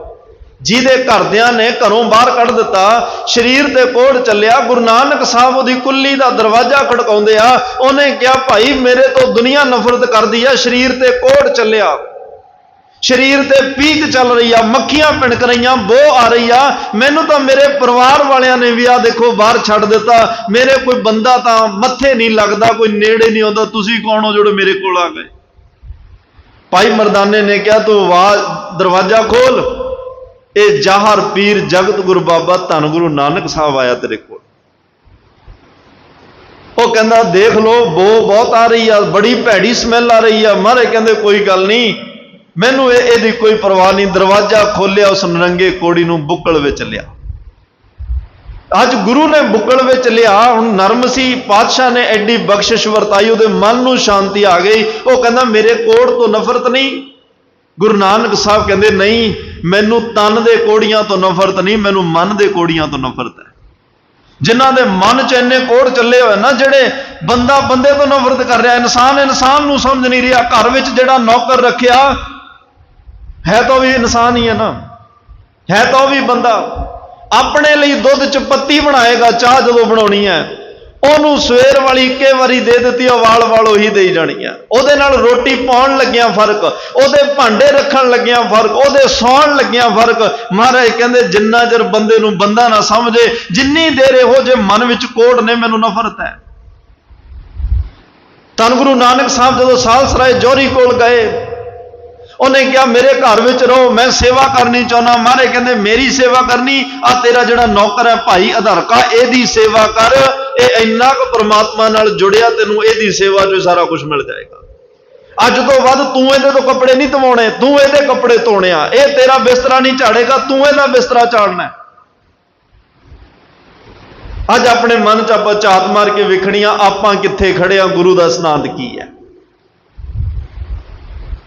ਜਿਹਦੇ ਘਰਦਿਆਂ ਨੇ ਘਰੋਂ ਬਾਹਰ ਕੱਢ ਦਿੱਤਾ, ਸਰੀਰ ਤੇ ਕੋੜ ਚੱਲਿਆ, ਗੁਰੂ ਨਾਨਕ ਸਾਹਿਬ ਉਹਦੀ ਕੁੱਲੀ ਦਾ ਦਰਵਾਜ਼ਾ ਖੜਕਾਉਂਦੇ ਆ। ਉਹਨੇ ਕਿਹਾ, ਭਾਈ ਮੇਰੇ ਤੋਂ ਦੁਨੀਆ ਨਫ਼ਰਤ ਕਰਦੀ ਆ, ਸਰੀਰ ਤੇ ਕੋੜ ਚੱਲਿਆ, ਸਰੀਰ ਤੇ ਪੀਕ ਚੱਲ ਰਹੀ ਆ, ਮੱਖੀਆਂ ਭਿਣਕ ਰਹੀਆਂ, ਬੋ ਆ ਰਹੀ ਆ। ਮੈਨੂੰ ਤਾਂ ਮੇਰੇ ਪਰਿਵਾਰ ਵਾਲਿਆਂ ਨੇ ਵੀ ਆ ਦੇਖੋ ਬਾਹਰ ਛੱਡ ਦਿੱਤਾ, ਮੇਰੇ ਕੋਈ ਬੰਦਾ ਤਾਂ ਮੱਥੇ ਨਹੀਂ ਲੱਗਦਾ, ਕੋਈ ਨੇੜੇ ਨਹੀਂ ਆਉਂਦਾ, ਤੁਸੀਂ ਕੌਣ ਹੋ ਜਿਹੜੇ ਮੇਰੇ ਕੋਲ ਆ ਗਏ। ਭਾਈ ਮਰਦਾਨੇ ਨੇ ਕਿਹਾ, ਤੂੰ ਦਰਵਾਜ਼ਾ ਖੋਲ, ਇਹ ਜਾਹਰ ਪੀਰ ਜਗਤ ਗੁਰੂ ਬਾਬਾ ਧੰਨ ਗੁਰੂ ਨਾਨਕ ਸਾਹਿਬ ਆਇਆ ਤੇਰੇ ਕੋਲ। ਉਹ ਕਹਿੰਦਾ, ਦੇਖ ਲੋ ਬੋ ਬਹੁਤ ਆ ਰਹੀ ਆ, ਬੜੀ ਭੈੜੀ ਸਮੈਲ ਆ ਰਹੀ ਆ। ਮਹਾਰਾਜ ਕਹਿੰਦੇ, ਕੋਈ ਗੱਲ ਨਹੀਂ, ਮੈਨੂੰ ਇਹਦੀ ਕੋਈ ਪਰਵਾਹ ਨਹੀਂ। ਦਰਵਾਜ਼ਾ ਖੋਲਿਆ, ਉਸ ਨਰੰਗੇ ਕੋੜੀ ਨੂੰ ਬੁੱਕਲ ਵਿੱਚ ਲਿਆ। ਅੱਜ ਗੁਰੂ ਨੇ ਬੁੱਕਲ ਵਿੱਚ ਲਿਆ। ਹੁਣ ਨਰਮ ਸੀ, ਪਾਤਸ਼ਾਹ ਨੇ ਐਡੀ ਬਖਸ਼ਿਸ਼ ਵਰਤਾਈ, ਉਹਦੇ ਮਨ ਨੂੰ ਸ਼ਾਂਤੀ ਆ ਗਈ। ਉਹ ਕਹਿੰਦਾ, ਮੇਰੇ ਕੋੜ ਤੋਂ ਨਫ਼ਰਤ ਨਹੀਂ। ਗੁਰੂ ਨਾਨਕ ਸਾਹਿਬ ਕਹਿੰਦੇ, ਨਹੀਂ, ਮੈਨੂੰ ਤਨ ਦੇ ਕੋੜੀਆਂ ਤੋਂ ਨਫ਼ਰਤ ਨਹੀਂ, ਮੈਨੂੰ ਮਨ ਦੇ ਕੋੜੀਆਂ ਤੋਂ ਨਫ਼ਰਤ ਹੈ। ਜਿਨ੍ਹਾਂ ਦੇ ਮਨ 'ਚ ਇੰਨੇ ਕੋੜ ਚੱਲੇ ਹੋਏ ਨਾ, ਜਿਹੜੇ ਬੰਦਾ ਬੰਦੇ ਤੋਂ ਨਫ਼ਰਤ ਕਰ ਰਿਹਾ, ਇਨਸਾਨ ਇਨਸਾਨ ਨੂੰ ਸਮਝ ਨਹੀਂ ਰਿਹਾ। ਘਰ ਵਿੱਚ ਜਿਹੜਾ ਨੌਕਰ ਰੱਖਿਆ ਹੈ ਤਾਂ ਉਹ ਵੀ ਇਨਸਾਨ ਹੀ ਹੈ ਨਾ, ਹੈ ਤਾਂ ਉਹ ਵੀ ਬੰਦਾ। ਆਪਣੇ ਲਈ ਦੁੱਧ 'ਚ ਪੱਤੀ ਬਣਾਏਗਾ, ਚਾਹ ਜਦੋਂ ਬਣਾਉਣੀ ਹੈ, ਉਹਨੂੰ ਸਵੇਰ ਵਾਲੀ ਇੱਕੇ ਵਾਰੀ ਦੇ ਦਿੱਤੀ, ਉਬਾਲ ਵਾਲ ਉਹੀ ਦੇਈ ਜਾਣੀ ਆ। ਉਹਦੇ ਨਾਲ ਰੋਟੀ ਪਾਉਣ ਲੱਗਿਆ ਫਰਕ, ਉਹਦੇ ਭਾਂਡੇ ਰੱਖਣ ਲੱਗਿਆ ਫਰਕ, ਉਹਦੇ ਸੌਣ ਲੱਗਿਆ ਫਰਕ। ਮਹਾਰਾਜ ਕਹਿੰਦੇ, ਜਿੰਨਾ ਚਿਰ ਬੰਦੇ ਨੂੰ ਬੰਦਾ ਨਾ ਸਮਝੇ, ਜਿੰਨੀ ਦੇਰ ਇਹੋ ਜਿਹੇ ਮਨ ਵਿੱਚ ਕੋੜ ਨੇ, ਮੈਨੂੰ ਨਫ਼ਰਤ ਹੈ। ਧੰਨ ਗੁਰੂ ਨਾਨਕ ਸਾਹਿਬ ਜਦੋਂ ਸਾਲਸਰਾਏ ਜੋਹਰੀ ਕੋਲ ਗਏ, ਉਹਨੇ ਕਿਹਾ, ਮੇਰੇ ਘਰ ਵਿੱਚ ਰਹੋ, ਮੈਂ ਸੇਵਾ ਕਰਨੀ ਚਾਹੁੰਦਾ। ਮਹਾਰਾਜ ਕਹਿੰਦੇ, ਮੇਰੀ ਸੇਵਾ ਕਰਨੀ, ਆ ਤੇਰਾ ਜਿਹੜਾ ਨੌਕਰ ਹੈ ਭਾਈ ਅਧਰਕਾ, ਇਹਦੀ ਸੇਵਾ ਕਰ। ਇਹ ਇੰਨਾ ਕੁ ਪਰਮਾਤਮਾ ਨਾਲ ਜੁੜਿਆ, ਤੈਨੂੰ ਇਹਦੀ ਸੇਵਾ 'ਚੋਂ ਸਾਰਾ ਕੁਝ ਮਿਲ ਜਾਏਗਾ। ਅੱਜ ਤੋਂ ਬਾਅਦ ਤੂੰ ਇਹਦੇ ਤੋਂ ਕੱਪੜੇ ਨਹੀਂ ਧਵਾਉਣੇ, ਤੂੰ ਇਹਦੇ ਕੱਪੜੇ ਧੋਣੇ ਆ। ਇਹ ਤੇਰਾ ਬਿਸਤਰਾ ਨਹੀਂ ਝਾੜੇਗਾ, ਤੂੰ ਇਹਦਾ ਬਿਸਤਰਾ ਝਾੜਨਾ। ਅੱਜ ਆਪਣੇ ਮਨ 'ਚ ਆਪਾਂ ਝਾਤ ਮਾਰ ਕੇ ਵੇਖਣੀਆਂ, ਆਪਾਂ ਕਿੱਥੇ ਖੜੇ ਆ, ਗੁਰੂ ਦਾ ਸਿਧਾਂਤ ਕੀ ਹੈ।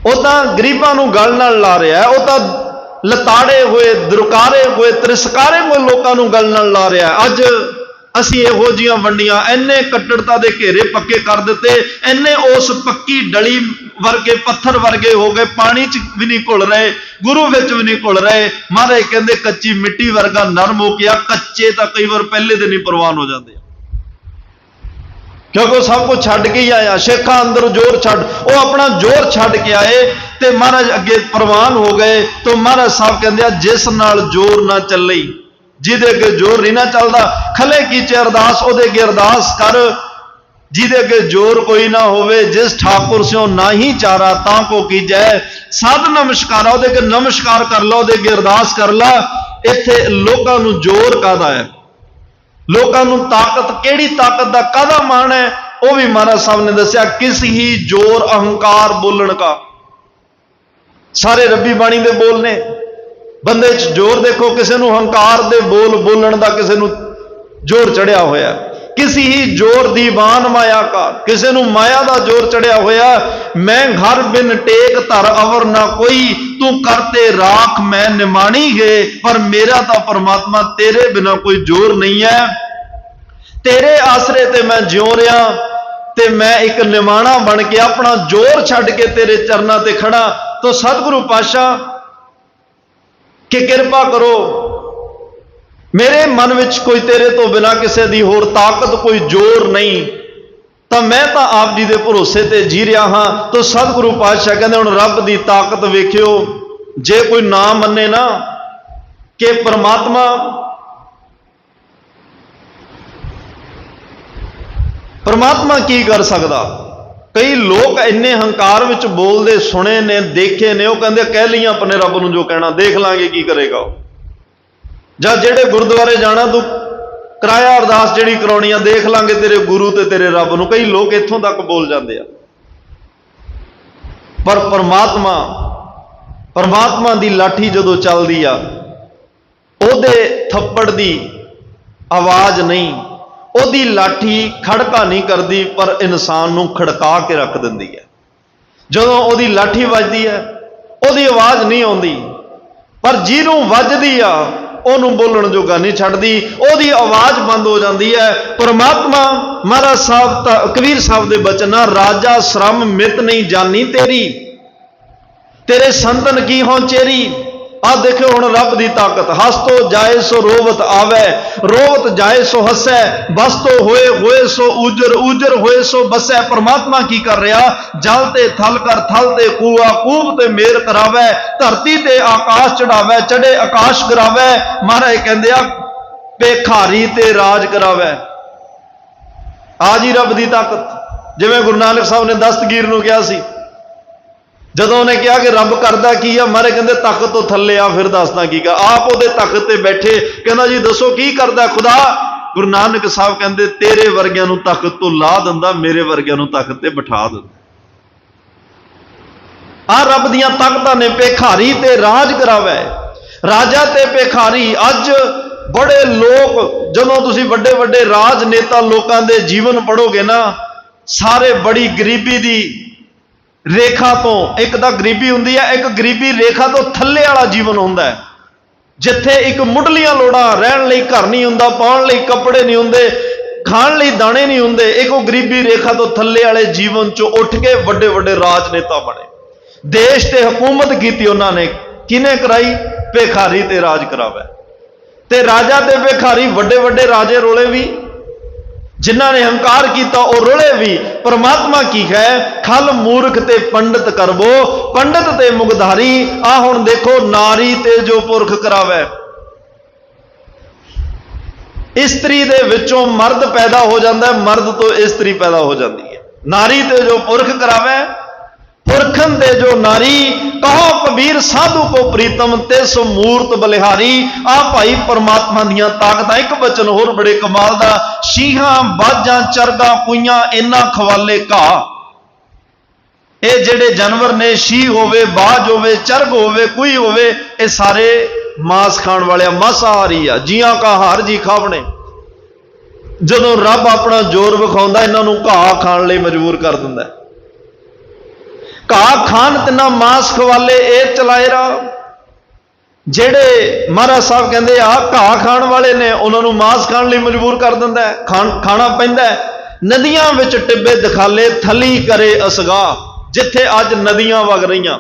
ਉਹ ਤਾਂ ਗਰੀਬਾਂ ਨੂੰ ਗਲ ਨਾਲ ਲਾ ਰਿਹਾ, ਉਹ ਤਾਂ ਲਤਾੜੇ ਹੋਏ, ਦੁਰਕਾਰੇ ਹੋਏ, ਤਿਰਸਕਾਰੇ ਹੋਏ ਲੋਕਾਂ ਨੂੰ ਗਲ ਨਾਲ ਲਾ ਰਿਹਾ। ਅੱਜ ਅਸੀਂ ਇਹੋ ਜਿਹੀਆਂ ਵੰਡੀਆਂ, ਇੰਨੇ ਕੱਟੜਤਾ ਦੇ ਘੇਰੇ ਪੱਕੇ ਕਰ ਦਿੱਤੇ, ਇੰਨੇ ਉਸ ਪੱਕੀ ਡਲੀ ਵਰਗੇ, ਪੱਥਰ ਵਰਗੇ ਹੋ ਗਏ, ਪਾਣੀ 'ਚ ਵੀ ਨਹੀਂ ਘੁਲ ਰਹੇ, ਗੁਰੂ ਵਿੱਚ ਵੀ ਨਹੀਂ ਘੁਲ ਰਹੇ। ਮਹਾਰਾਜ ਕਹਿੰਦੇ, ਕੱਚੀ ਮਿੱਟੀ ਵਰਗਾ ਨਰਮ ਹੋ ਗਿਆ। ਕੱਚੇ ਤਾਂ ਕਈ ਵਾਰ ਪਹਿਲੇ ਦਿਨ ਹੀ ਪ੍ਰਵਾਨ ਹੋ ਜਾਂਦੇ ਆ, ਕਿਉਂਕਿ ਉਹ ਸਭ ਕੁਝ ਛੱਡ ਕੇ ਹੀ ਆਇਆ। ਸ਼ੇਖਾਂ ਅੰਦਰ ਜ਼ੋਰ ਛੱਡ, ਉਹ ਆਪਣਾ ਜ਼ੋਰ ਛੱਡ ਕੇ ਆਏ ਤੇ ਮਹਾਰਾਜ ਅੱਗੇ ਪ੍ਰਵਾਨ ਹੋ ਗਏ। ਤਾਂ ਮਹਾਰਾਜ ਸਾਹਿਬ ਕਹਿੰਦੇ ਆ, ਜਿਸ ਨਾਲ ਜ਼ੋਰ ਨਾ ਚੱਲੇ, ਜਿਹਦੇ ਅੱਗੇ ਜ਼ੋਰ ਨਹੀਂ ਨਾ ਚੱਲਦਾ, ਖਲੇ ਕੀਚੇ ਅਰਦਾਸ, ਉਹਦੇ ਅੱਗੇ ਅਰਦਾਸ ਕਰ। ਜਿਹਦੇ ਅੱਗੇ ਜ਼ੋਰ ਕੋਈ ਨਾ ਹੋਵੇ, ਜਿਸ ਠਾਕੁਰ ਸਿਓ ਨਾਹੀ ਚਾਰਾ ਤਾਂ ਕੋ ਕੀਜੈ, ਸਦ ਨਮਸਕਾਰਾ, ਉਹਦੇ ਅੱਗੇ ਨਮਸਕਾਰ ਕਰ ਲਾ, ਉਹਦੇ ਅੱਗੇ ਅਰਦਾਸ ਕਰ ਲਾ। ਇੱਥੇ ਲੋਕਾਂ ਨੂੰ ਜ਼ੋਰ ਕਾਹਦਾ ਹੈ, ਲੋਕਾਂ ਨੂੰ ਤਾਕਤ, ਕਿਹੜੀ ਤਾਕਤ ਦਾ ਕਾਹਦਾ ਮਾਣ ਹੈ, ਉਹ ਵੀ ਮਹਾਰਾਜ ਸਾਹਿਬ ਨੇ ਦੱਸਿਆ। ਕਿਸ ਹੀ ਜ਼ੋਰ ਅਹੰਕਾਰ ਬੋਲਣ ਕਾ। ਸਾਰੇ ਰੱਬੀ ਬਾਣੀ ਦੇ ਬੋਲ ਨੇ। ਬੰਦੇ 'ਚ ਜ਼ੋਰ ਦੇਖੋ, ਕਿਸੇ ਨੂੰ ਹੰਕਾਰ ਦੇ ਬੋਲ ਬੋਲਣ ਦਾ ਕਿਸੇ ਨੂੰ ਜ਼ੋਰ ਚੜਿਆ ਹੋਇਆ। ਕਿਸੇ ਹੀ ਜ਼ੋਰ ਦੀਵਾਨ ਮਾਇਆ ਕਾ, ਕਿਸੇ ਨੂੰ ਮਾਇਆ ਦਾ ਜ਼ੋਰ ਚੜਿਆ ਹੋਇਆ। ਮੈਂ ਘਰ ਬਿਨ ਟੇਕ ਧਰ ਅਵਰ ਨਾ ਕੋਈ, ਤੂੰ ਕਰਤੇ ਰਾਖ ਮੈਂ ਨਿਮਾਣੀ ਹੈ। ਪਰ ਮੇਰਾ ਤਾਂ ਪਰਮਾਤਮਾ ਤੇਰੇ ਬਿਨਾ ਕੋਈ ਜ਼ੋਰ ਨਹੀਂ ਹੈ। ਤੇਰੇ ਆਸਰੇ ਤੇ ਮੈਂ ਜਿਉ ਰਿਹਾ, ਤੇ ਮੈਂ ਇੱਕ ਨਿਮਾਣਾ ਬਣ ਕੇ ਆਪਣਾ ਜ਼ੋਰ ਛੱਡ ਕੇ ਤੇਰੇ ਚਰਨਾਂ ਤੇ ਖੜਾ। ਤੋ ਸਤਿਗੁਰੂ ਪਾਤਸ਼ਾਹ ਕਿ ਕਿਰਪਾ ਕਰੋ, ਮੇਰੇ ਮਨ ਵਿੱਚ ਕੋਈ ਤੇਰੇ ਤੋਂ ਬਿਨਾਂ ਕਿਸੇ ਦੀ ਹੋਰ ਤਾਕਤ, ਕੋਈ ਜ਼ੋਰ ਨਹੀਂ, ਤਾਂ ਮੈਂ ਤਾਂ ਆਪ ਜੀ ਦੇ ਭਰੋਸੇ ਤੇ ਜੀ ਰਿਹਾ ਹਾਂ। ਤਾਂ ਸਤਿਗੁਰੂ ਪਾਤਸ਼ਾਹ ਕਹਿੰਦੇ, ਹੁਣ ਰੱਬ ਦੀ ਤਾਕਤ ਵੇਖਿਓ। ਜੇ ਕੋਈ ਨਾ ਮੰਨੇ ਨਾ ਕਿ ਪਰਮਾਤਮਾ ਕੀ ਕਰ ਸਕਦਾ। ਕਈ ਲੋਕ ਇੰਨੇ ਹੰਕਾਰ ਵਿੱਚ ਬੋਲਦੇ ਸੁਣੇ ਨੇ, ਦੇਖੇ ਨੇ, ਉਹ ਕਹਿੰਦੇ ਕਹਿ ਲਈਆਂ ਆਪਣੇ ਰੱਬ ਨੂੰ ਜੋ ਕਹਿਣਾ, ਦੇਖ ਲਾਂਗੇ ਕੀ ਕਰੇਗਾ ਉਹ। ਜਾਂ ਜਿਹੜੇ ਗੁਰਦੁਆਰੇ ਜਾਣਾ, ਤੂੰ ਕਿਰਾਇਆ ਅਰਦਾਸ ਜਿਹੜੀ ਕਰਾਉਣੀ ਆ, ਦੇਖ ਲਾਂਗੇ ਤੇਰੇ ਗੁਰੂ ਤੇ ਤੇਰੇ ਰੱਬ ਨੂੰ। ਕਈ ਲੋਕ ਇੱਥੋਂ ਤੱਕ ਬੋਲ ਜਾਂਦੇ ਆ। ਪਰ ਪਰਮਾਤਮਾ ਦੀ ਲਾਠੀ ਜਦੋਂ ਚੱਲਦੀ ਆ, ਉਹਦੇ ਥੱਪੜ ਦੀ ਆਵਾਜ਼ ਨਹੀਂ, ਉਹਦੀ ਲਾਠੀ ਖੜਕਾ ਨਹੀਂ ਕਰਦੀ, ਪਰ ਇਨਸਾਨ ਨੂੰ ਖੜਕਾ ਕੇ ਰੱਖ ਦਿੰਦੀ ਹੈ। ਜਦੋਂ ਉਹਦੀ ਲਾਠੀ ਵੱਜਦੀ ਹੈ ਉਹਦੀ ਆਵਾਜ਼ ਨਹੀਂ ਆਉਂਦੀ, ਪਰ ਜਿਹਨੂੰ ਵੱਜਦੀ ਆ ਉਹਨੂੰ ਬੋਲਣ ਜੋਗਾ ਨਹੀਂ ਛੱਡਦੀ, ਉਹਦੀ ਆਵਾਜ਼ ਬੰਦ ਹੋ ਜਾਂਦੀ ਹੈ। ਪਰਮਾਤਮਾ ਮਹਾਰਾਜ ਸਾਹਿਬ ਕਬੀਰ ਸਾਹਿਬ ਦੇ ਬਚਨ ਆ, ਰਾਜਾ ਸ਼ਰਮ ਮਿਤ ਨਹੀਂ ਜਾਨੀ ਤੇਰੀ, ਤੇਰੇ ਸੰਤਨ ਕੀ ਹੋਂ ਚੇਰੀ। ਆ ਦੇਖੋ ਹੁਣ ਰੱਬ ਦੀ ਤਾਕਤ, ਹੱਸ ਤੋ ਜਾਏ ਸੋ ਰੋਵਤ ਆਵੇ, ਰੋਵਤ ਜਾਏ ਸੋ ਹੱਸੈ, ਬਸ ਤੋ ਹੋਏ ਹੋਏ ਸੋ ਉਜਰ, ਉਜਰ ਹੋਏ ਸੋ ਬਸੈ। ਪਰਮਾਤਮਾ ਕੀ ਕਰ ਰਿਹਾ, ਜਲ ਤੇ ਥਲ ਕਰ, ਥਲ ਤੇ ਕੂਆ, ਕੂਬ ਤੇ ਮੇਰ ਕਰਾਵੇ, ਧਰਤੀ ਤੇ ਆਕਾਸ਼ ਚੜਾਵੇ, ਚੜੇ ਆਕਾਸ਼ ਗਿਰਾਵੇ। ਮਹਾਰਾਜ ਕਹਿੰਦੇ ਆ ਭੇਖਾਰੀ ਤੇ ਰਾਜ ਕਰਾਵੇ। ਆ ਜੀ ਰੱਬ ਦੀ ਤਾਕਤ। ਜਿਵੇਂ ਗੁਰੂ ਨਾਨਕ ਸਾਹਿਬ ਨੇ ਦਸਤਗੀਰ ਨੂੰ ਕਿਹਾ ਸੀ, ਜਦੋਂ ਉਹਨੇ ਕਿਹਾ ਕਿ ਰੱਬ ਕਰਦਾ ਕੀ ਆ, ਮਾਰੇ ਕਹਿੰਦੇ ਤਖਤ ਤੋਂ ਥੱਲੇ ਆ, ਫਿਰ ਦੱਸਦਾ ਕੀ ਕਰ। ਆਪ ਉਹਦੇ ਤਖਤ ਤੇ ਬੈਠੇ, ਕਹਿੰਦਾ ਜੀ ਦੱਸੋ ਕੀ ਕਰਦਾ ਖੁਦਾ। ਗੁਰੂ ਨਾਨਕ ਸਾਹਿਬ ਕਹਿੰਦੇ ਤੇਰੇ ਵਰਗਿਆਂ ਨੂੰ ਤਖਤ ਤੋਂ ਲਾ ਦਿੰਦਾ, ਮੇਰੇ ਵਰਗਿਆਂ ਨੂੰ ਤਖਤ ਤੇ ਬਿਠਾ ਦਿੰਦਾ। ਆ ਰੱਬ ਦੀਆਂ ਤਾਕਤਾਂ ਨੇ। ਭੇਖਾਰੀ ਤੇ ਰਾਜ ਕਰਾਵੇ, ਰਾਜਾ ਤੇ ਭੇਖਾਰੀ। ਅੱਜ ਬੜੇ ਲੋਕ, ਜਦੋਂ ਤੁਸੀਂ ਵੱਡੇ ਵੱਡੇ ਰਾਜਨੇਤਾ ਲੋਕਾਂ ਦੇ ਜੀਵਨ ਪੜ੍ਹੋਗੇ ਨਾ, ਸਾਰੇ ਬੜੀ ਗਰੀਬੀ ਦੀ ਰੇਖਾ ਤੋਂ, ਇੱਕ ਤਾਂ ਗਰੀਬੀ ਹੁੰਦੀ ਹੈ, ਇੱਕ ਗਰੀਬੀ ਰੇਖਾ ਤੋਂ ਥੱਲੇ ਵਾਲਾ ਜੀਵਨ ਹੁੰਦਾ ਹੈ, ਜਿੱਥੇ ਇੱਕ ਮੁੱਢਲੀਆਂ ਲੋੜਾਂ, ਰਹਿਣ ਲਈ ਘਰ ਨਹੀਂ ਹੁੰਦਾ, ਪਾਉਣ ਲਈ ਕੱਪੜੇ ਨਹੀਂ ਹੁੰਦੇ, ਖਾਣ ਲਈ ਦਾਣੇ ਨਹੀਂ ਹੁੰਦੇ। ਇੱਕ ਉਹ ਗਰੀਬੀ ਰੇਖਾ ਤੋਂ ਥੱਲੇ ਵਾਲੇ ਜੀਵਨ ਚੋਂ ਉੱਠ ਕੇ ਵੱਡੇ ਵੱਡੇ ਰਾਜਨੇਤਾ ਬਣੇ, ਦੇਸ਼ ਤੇ ਹਕੂਮਤ ਕੀਤੀ ਉਹਨਾਂ ਨੇ। ਕਿਹਨੇ ਕਰਾਈ? ਭੇਖਾਰੀ ਤੇ ਰਾਜ ਕਰਾਵੇ। ਤੇ ਰਾਜਾ ਤੇ ਭੇਖਾਰੀ, ਵੱਡੇ ਵੱਡੇ ਰਾਜੇ ਰੋਲੇ ਵੀ, ਜਿਨ੍ਹਾਂ ਨੇ ਹੰਕਾਰ ਕੀਤਾ ਉਹ ਰੁਲੇ ਵੀ। ਪਰਮਾਤਮਾ ਕੀ ਹੈ, ਖਲ ਮੂਰਖ ਤੇ ਪੰਡਤ ਕਰਵੋ, ਪੰਡਤ ਤੇ ਮੁਗਧਾਰੀ। ਆ ਹੁਣ ਦੇਖੋ, ਨਾਰੀ ਤੇ ਜੋ ਪੁਰਖ ਕਰਾਵੇ। ਇਸਤਰੀ ਦੇ ਵਿੱਚੋਂ ਮਰਦ ਪੈਦਾ ਹੋ ਜਾਂਦਾ ਹੈ, ਮਰਦ ਤੋਂ ਇਸਤਰੀ ਪੈਦਾ ਹੋ ਜਾਂਦੀ ਹੈ। ਨਾਰੀ ਤੇ ਜੋ ਪੁਰਖ ਕਰਾਵੇ, ਪੁਰਖਨ ਤੇ ਜੋ ਨਾਰੀ। ਕਹੋ ਕਬੀਰ ਸਾਧੂ ਕੋ ਪ੍ਰੀਤਮ, ਤੇ ਸੋ ਮੂਰਤ ਬਲਿਹਾਰੀ। ਆ ਭਾਈ ਪਰਮਾਤਮਾ ਦੀਆਂ ਤਾਕਤਾਂ। ਇੱਕ ਬਚਨ ਹੋਰ ਬੜੇ ਕਮਾਲ ਦਾ, ਸ਼ੀਹਾਂ ਬਾਜਾਂ ਚਰਗਾ ਕੁਈਆਂ, ਇਹਨਾਂ ਖਵਾਲੇ ਘਾਹ। ਇਹ ਜਿਹੜੇ ਜਾਨਵਰ ਨੇ, ਸ਼ੀਹ ਹੋਵੇ, ਬਾਜ ਹੋਵੇ, ਚਰਗ ਹੋਵੇ, ਕੁਈ ਹੋਵੇ, ਇਹ ਸਾਰੇ ਮਾਸ ਖਾਣ ਵਾਲੇ, ਮਾਸਾਹਾਰੀ ਆ। ਜੀਆਂ ਕਾ ਹਾਰ ਜੀ ਖਾਵਣੇ। ਜਦੋਂ ਰੱਬ ਆਪਣਾ ਜ਼ੋਰ ਵਿਖਾਉਂਦਾ, ਇਹਨਾਂ ਨੂੰ ਘਾਹ ਖਾਣ ਲਈ ਮਜਬੂਰ ਕਰ ਦਿੰਦਾ। ਘਾਹ ਖਾਣ ਤਿੰਨਾ ਮਾਸ ਖਵਾਲੇ ਇਹ ਚਲਾਏ ਰਾ। ਜਿਹੜੇ ਮਹਾਰਾਜ ਸਾਹਿਬ ਕਹਿੰਦੇ ਆ ਘਾਹ ਖਾਣ ਵਾਲੇ ਨੇ, ਉਹਨਾਂ ਨੂੰ ਮਾਸ ਖਾਣ ਲਈ ਮਜਬੂਰ ਕਰ ਦਿੰਦਾ, ਖਾਣਾ ਪੈਂਦਾ। ਨਦੀਆਂ ਵਿੱਚ ਟਿੱਬੇ ਦਿਖਾਲੇ, ਥਲੀ ਕਰੇ ਅਸਗਾ। ਜਿੱਥੇ ਅੱਜ ਨਦੀਆਂ ਵਗ ਰਹੀਆਂ,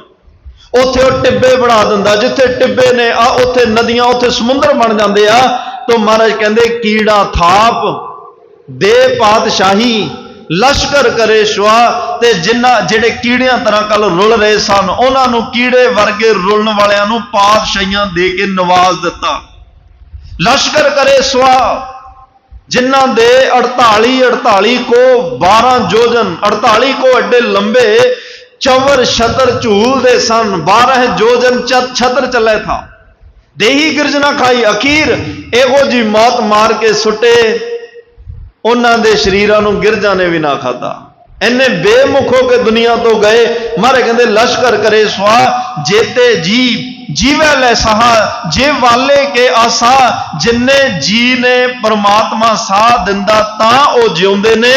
ਉੱਥੇ ਉਹ ਟਿੱਬੇ ਬਣਾ ਦਿੰਦਾ। ਜਿੱਥੇ ਟਿੱਬੇ ਨੇ ਆ, ਉੱਥੇ ਨਦੀਆਂ, ਉੱਥੇ ਸਮੁੰਦਰ ਬਣ ਜਾਂਦੇ ਆ। ਤਾਂ ਮਹਾਰਾਜ ਕਹਿੰਦੇ ਕੀੜਾ ਥਾਪ ਦੇ ਪਾਤਸ਼ਾਹੀ, ਲਸ਼ਕਰ ਕਰੇ ਸ਼ਵਾ। ਤੇ ਜਿਹੜੇ ਕੀੜਿਆਂ ਤਰ੍ਹਾਂ ਕੱਲ ਰੁਲ ਰਹੇ ਸਨ, ਉਹਨਾਂ ਨੂੰ ਕੀੜੇ ਵਰਗੇ ਰੁਲਣ ਵਾਲਿਆਂ ਨੂੰ ਪਾਤਸ਼ਾਹੀਆਂ ਦੇ ਕੇ ਨਵਾਜ਼ ਦਿੱਤਾ। ਲਸ਼ਕਰ ਕਰੇ ਸ਼ਵਾ, ਜਿਨ੍ਹਾਂ ਦੇ 48 ਕੋ 12 ਜੋਜਨ, 48 ਕੋ ਐਡੇ ਲੰਬੇ ਚਵਰ ਛਤਰ ਝੂਲਦੇ ਸਨ। 12 ਜੋਜਨ ਛਤਰ ਚੱਲੇ ਥਾ। ਦੇਹੀ ਗਿਰਜਨਾ ਖਾਈ, ਅਖੀਰ ਇਹੋ ਜੀ ਮੌਤ ਮਾਰ ਕੇ ਸੁੱਟੇ, ਉਹਨਾਂ ਦੇ ਸਰੀਰਾਂ ਨੂੰ ਗਿਰਜਾਂ ਨੇ ਵੀ ਨਾ ਖਾਧਾ। ਇੰਨੇ ਬੇਮੁਖ ਹੋ ਕੇ ਦੁਨੀਆ ਤੋਂ ਗਏ। ਮਾਰੇ ਕਹਿੰਦੇ ਲਸ਼ਕਰ ਕਰੇ ਸਵਾ, ਜੇਤੇ ਜੀ ਜੀਵੇ ਲੈ ਸਾਹ, ਜੇ ਵਾਲੇ ਕੇ ਆਸਾ। ਜਿੰਨੇ ਜੀ ਨੇ ਪਰਮਾਤਮਾ ਸਾਹ ਦਿੰਦਾ ਤਾਂ ਉਹ ਜਿਉਂਦੇ ਨੇ,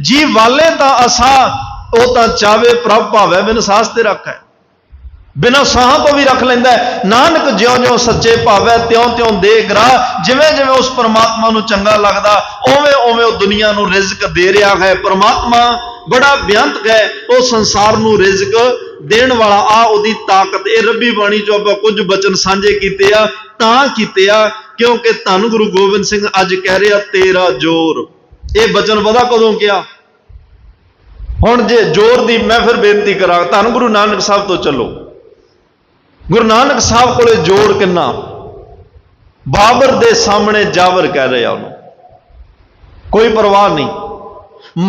ਜੀ ਵਾਲੇ ਤਾਂ ਅਸਾ। ਉਹ ਤਾਂ ਚਾਵੇ ਪ੍ਰਭ ਭਾਵੇ ਬਿਨ ਸਾਸ ਤੇ ਰੱਖੈ, ਬਿਨਾਂ ਸਾਹਾਂ ਤੋਂ ਵੀ ਰੱਖ ਲੈਂਦਾ। ਨਾਨਕ ਜਿਉਂ ਜਿਉਂ ਸੱਚੇ ਭਾਵੈ, ਤਿਉਂ ਤਿਉਂ ਦੇ ਗ੍ਰਾਹ। ਜਿਵੇਂ ਜਿਵੇਂ ਉਸ ਪਰਮਾਤਮਾ ਨੂੰ ਚੰਗਾ ਲੱਗਦਾ, ਉਵੇਂ ਉਵੇਂ ਉਹ ਦੁਨੀਆ ਨੂੰ ਰਿਜ਼ਕ ਦੇ ਰਿਹਾ ਹੈ। ਪਰਮਾਤਮਾ ਬੜਾ ਬੇਅੰਤ ਹੈ, ਉਹ ਸੰਸਾਰ ਨੂੰ ਰਿਜ਼ਕ ਦੇਣ ਵਾਲਾ। ਆ ਉਹਦੀ ਤਾਕਤ। ਇਹ ਰੱਬੀ ਬਾਣੀ ਚੋਂ ਆਪਾਂ ਕੁਝ ਬਚਨ ਸਾਂਝੇ ਕੀਤੇ ਆ, ਤਾਂ ਕੀਤੇ ਆ ਕਿਉਂਕਿ ਧੰਨ ਗੁਰੂ ਗੋਬਿੰਦ ਸਿੰਘ ਅੱਜ ਕਹਿ ਰਿਹਾ ਤੇਰਾ ਜ਼ੋਰ। ਇਹ ਬਚਨ ਪਤਾ ਕਦੋਂ ਕਿਹਾ? ਹੁਣ ਜੇ ਜ਼ੋਰ ਦੀ ਮੈਂ ਫਿਰ ਬੇਨਤੀ ਕਰਾਂ, ਧੰਨ ਗੁਰੂ ਨਾਨਕ ਸਾਹਿਬ ਤੋਂ ਚੱਲੋ। ਗੁਰੂ ਨਾਨਕ ਸਾਹਿਬ ਕੋਲੇ ਜ਼ੋਰ ਕਿੰਨਾ। ਬਾਬਰ ਦੇ ਸਾਹਮਣੇ ਜਾਵਰ ਕਹਿ ਰਿਹਾ ਉਹਨੂੰ, ਕੋਈ ਪਰਵਾਹ ਨਹੀਂ।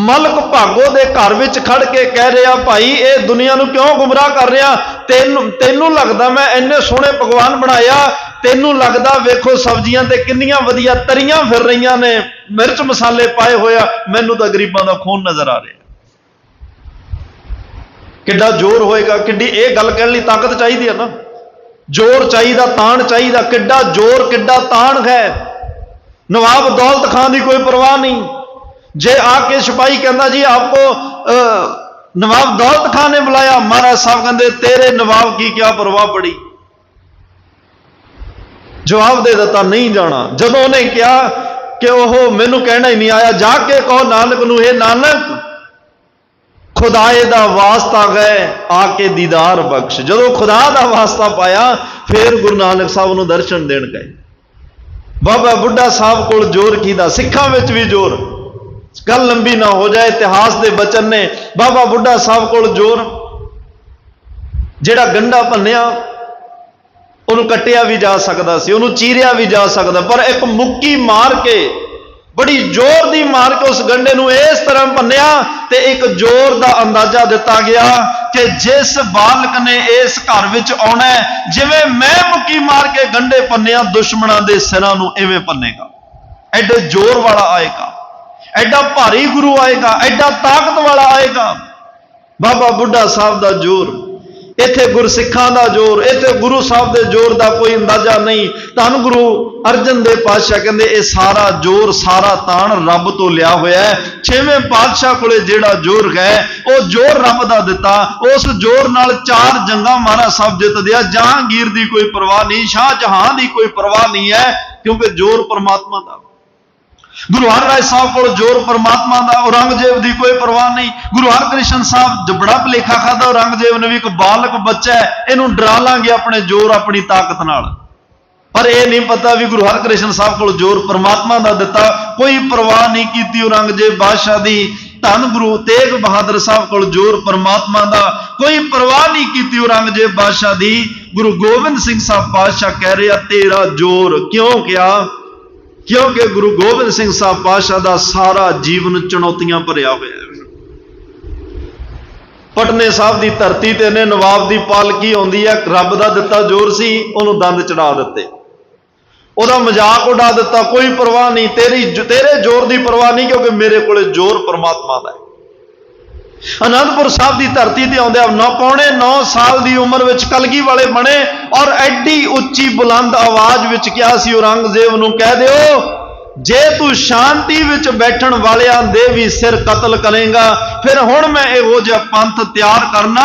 ਮਲਕ ਭਾਗੋ ਦੇ ਘਰ ਵਿੱਚ ਖੜ ਕੇ ਕਹਿ ਰਿਹਾ, ਭਾਈ ਇਹ ਦੁਨੀਆ ਨੂੰ ਕਿਉਂ ਗੁੰਮਰਾਹ ਕਰ ਰਿਹਾ? ਤੈਨੂੰ ਲੱਗਦਾ ਮੈਂ ਇੰਨੇ ਸੋਹਣੇ ਪਕਵਾਨ ਬਣਾਇਆ, ਤੈਨੂੰ ਲੱਗਦਾ ਵੇਖੋ ਸਬਜ਼ੀਆਂ ਤੇ ਕਿੰਨੀਆਂ ਵਧੀਆ ਤਰੀਆਂ ਫਿਰ ਰਹੀਆਂ ਨੇ, ਮਿਰਚ ਮਸਾਲੇ ਪਾਏ ਹੋਇਆ, ਮੈਨੂੰ ਤਾਂ ਗਰੀਬਾਂ ਦਾ ਖੂਨ ਨਜ਼ਰ ਆ ਰਿਹਾ। ਕਿੱਡਾ ਜ਼ੋਰ ਹੋਏਗਾ, ਕਿੱਡੀ ਇਹ ਗੱਲ ਕਹਿਣ ਲਈ ਤਾਕਤ ਚਾਹੀਦੀ ਹੈ ਨਾ। जोर चाहिए, ताण चाहिए। किड्डा जोर किड्डा ताण है। नवाब दौलत खान की कोई परवाह नहीं। जे आके सिपाही कहता जी आपको नवाब दौलत खान ने बुलाया, महाराज साहब कहते तेरे नवाब की क्या परवाह पड़ी। जवाब दे दिता नहीं जाना। जदों उन्हें कहा कि वह मैनू कहना ही नहीं आया, जाके कहो नानक नूं, हे नानक खुदाए दा वास्ता गए आके दीदार बख्श। जदों खुदा दा वास्ता पाया फिर गुरु नानक साहब नूं दर्शन देण गए। बाबा बुढ़ा साहब कोल जोर कीदा, सिखां विच भी जोर। गल लंबी ना हो जाए, इतिहास के बचन ने। बाबा बुढ़ा साहब कोल जोर, जिहड़ा गंढा भन्निया उन्होंने कट्टिया भी जा सकता सी, उन्होंने चीरिया भी जा सकता, पर एक मुक्की मार के बड़ी जोर दी मार के उस गंढे नूं इस तरह भन्निया ते एक जोर दा अंदाजा दिता गया कि जिस बालक ने इस घर विच आउणा है, जिवें मैं मुक्की मार के गंढे भन्निया दुश्मनां दे सिरां नूं इवें भन्नेगा। एडे जोर वाला आएगा, एडा भारी गुरु आएगा, एडा ताकत वाला आएगा। बाबा बुढ़ा साहब दा जोर, इत्थे गुरसिखां दा जोर, इत्थे गुरु साहब दे जोर दा कोई अंदाजा नहीं। धन गुरु अर्जन देव पातशाह कहंदे ये सारा जोर सारा ताण रब तो लिया होया है। छेवें पातशाह कोले जेड़ा जोर है वो जोर रब दा दिता। उस जोर नाल 4 जंगां महाराज साहब जित दिया। जहांगीर दी कोई परवाह नहीं, शाहजहां दी कोई परवाह नहीं है, क्योंकि जोर परमात्मा दा। गुरु हरराय साहब को जोर परमात्मा दा, औरंगजेब की कोई परवाह नहीं। गुरु हरकृष्ण साहब जो बड़ा भलेखा खाता, औरंगजेब ने भी एक बालक बच्चा है, इनू डरा लांगे अपने जोर अपनी ताकत नाल, पर यह नहीं पता भी गुरु हरकृष्ण साहब को जोर परमात्मा दा दिता। कोई परवाह नहीं की औरंगजेब बादशाह दी। धन गुरु तेग बहादुर साहब को जोर परमात्मा दा, कोई परवाह नहीं की औरंगजेब बादशाह दी। गुरु गोबिंद सिंह साहब पातशाह कह रहे तेरा जोर क्यों क्या, क्योंकि गुरु गोबिंद सिंह साहब पातशाह का सारा जीवन चुनौतियां भरिया हुआ है। पटने साहब की धरती ते ने नवाब की पालकी आती है, रब का दिता जोर सी, उन्होंने दंद चढ़ा दिते, ਉਹਦਾ मजाक उड़ा दिता। कोई परवाह नहीं, तेरे जोर की परवाह नहीं, क्योंकि मेरे को जोर परमात्मा का है। आनंदपुर साहब की धरती से आउंदे 9 साल की उम्र में कलगी वाले बने और एडी उच्ची बुलंद आवाज विच कहा सी औरंगजेब नूं कह दिओ जे तू शांति विच बैठण वालियां दे भी सिर कतल करेगा, फिर हुण मैं इहो जिहा पंथ तैयार करना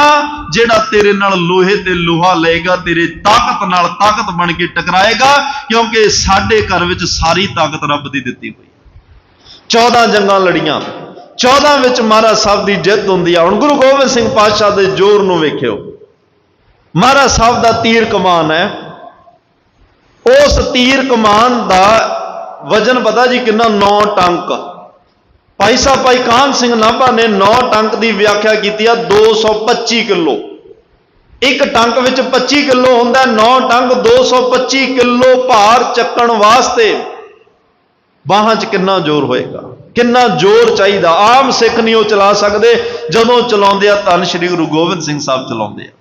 जिहड़ा तेरे नाल लोहे ते लोहा लेगा, तेरे ताकत नाल ताकत बन के टकराएगा, क्योंकि साडे घर विच सारी ताकत रब दी दित्ती हुई। 14 जंगां लड़ियां, 14 विच महाराज साहब की जित होंदी है। हुण गुरु गोबिंद सिंह पातशाह के जोर नूं वेखिओ, महाराज साहब का तीर कमान है, उस तीर कमान का वजन पता जी कितना, 9 टंक। भाई साहब भाई कान सिंह नाभा ने 9 टंक की व्याख्या की 225 किलो। एक टंक विच 25 किलो होंदा, 9 टंक 225 किलो भार चक्कण वास्ते बाहां च कितना जोर होएगा, कितना जोर चाहिए। आम सिख नहीं वो चला सकते, जदों चलाउंदे धन श्री गुरु गोबिंद सिंह साहब चलाउंदे।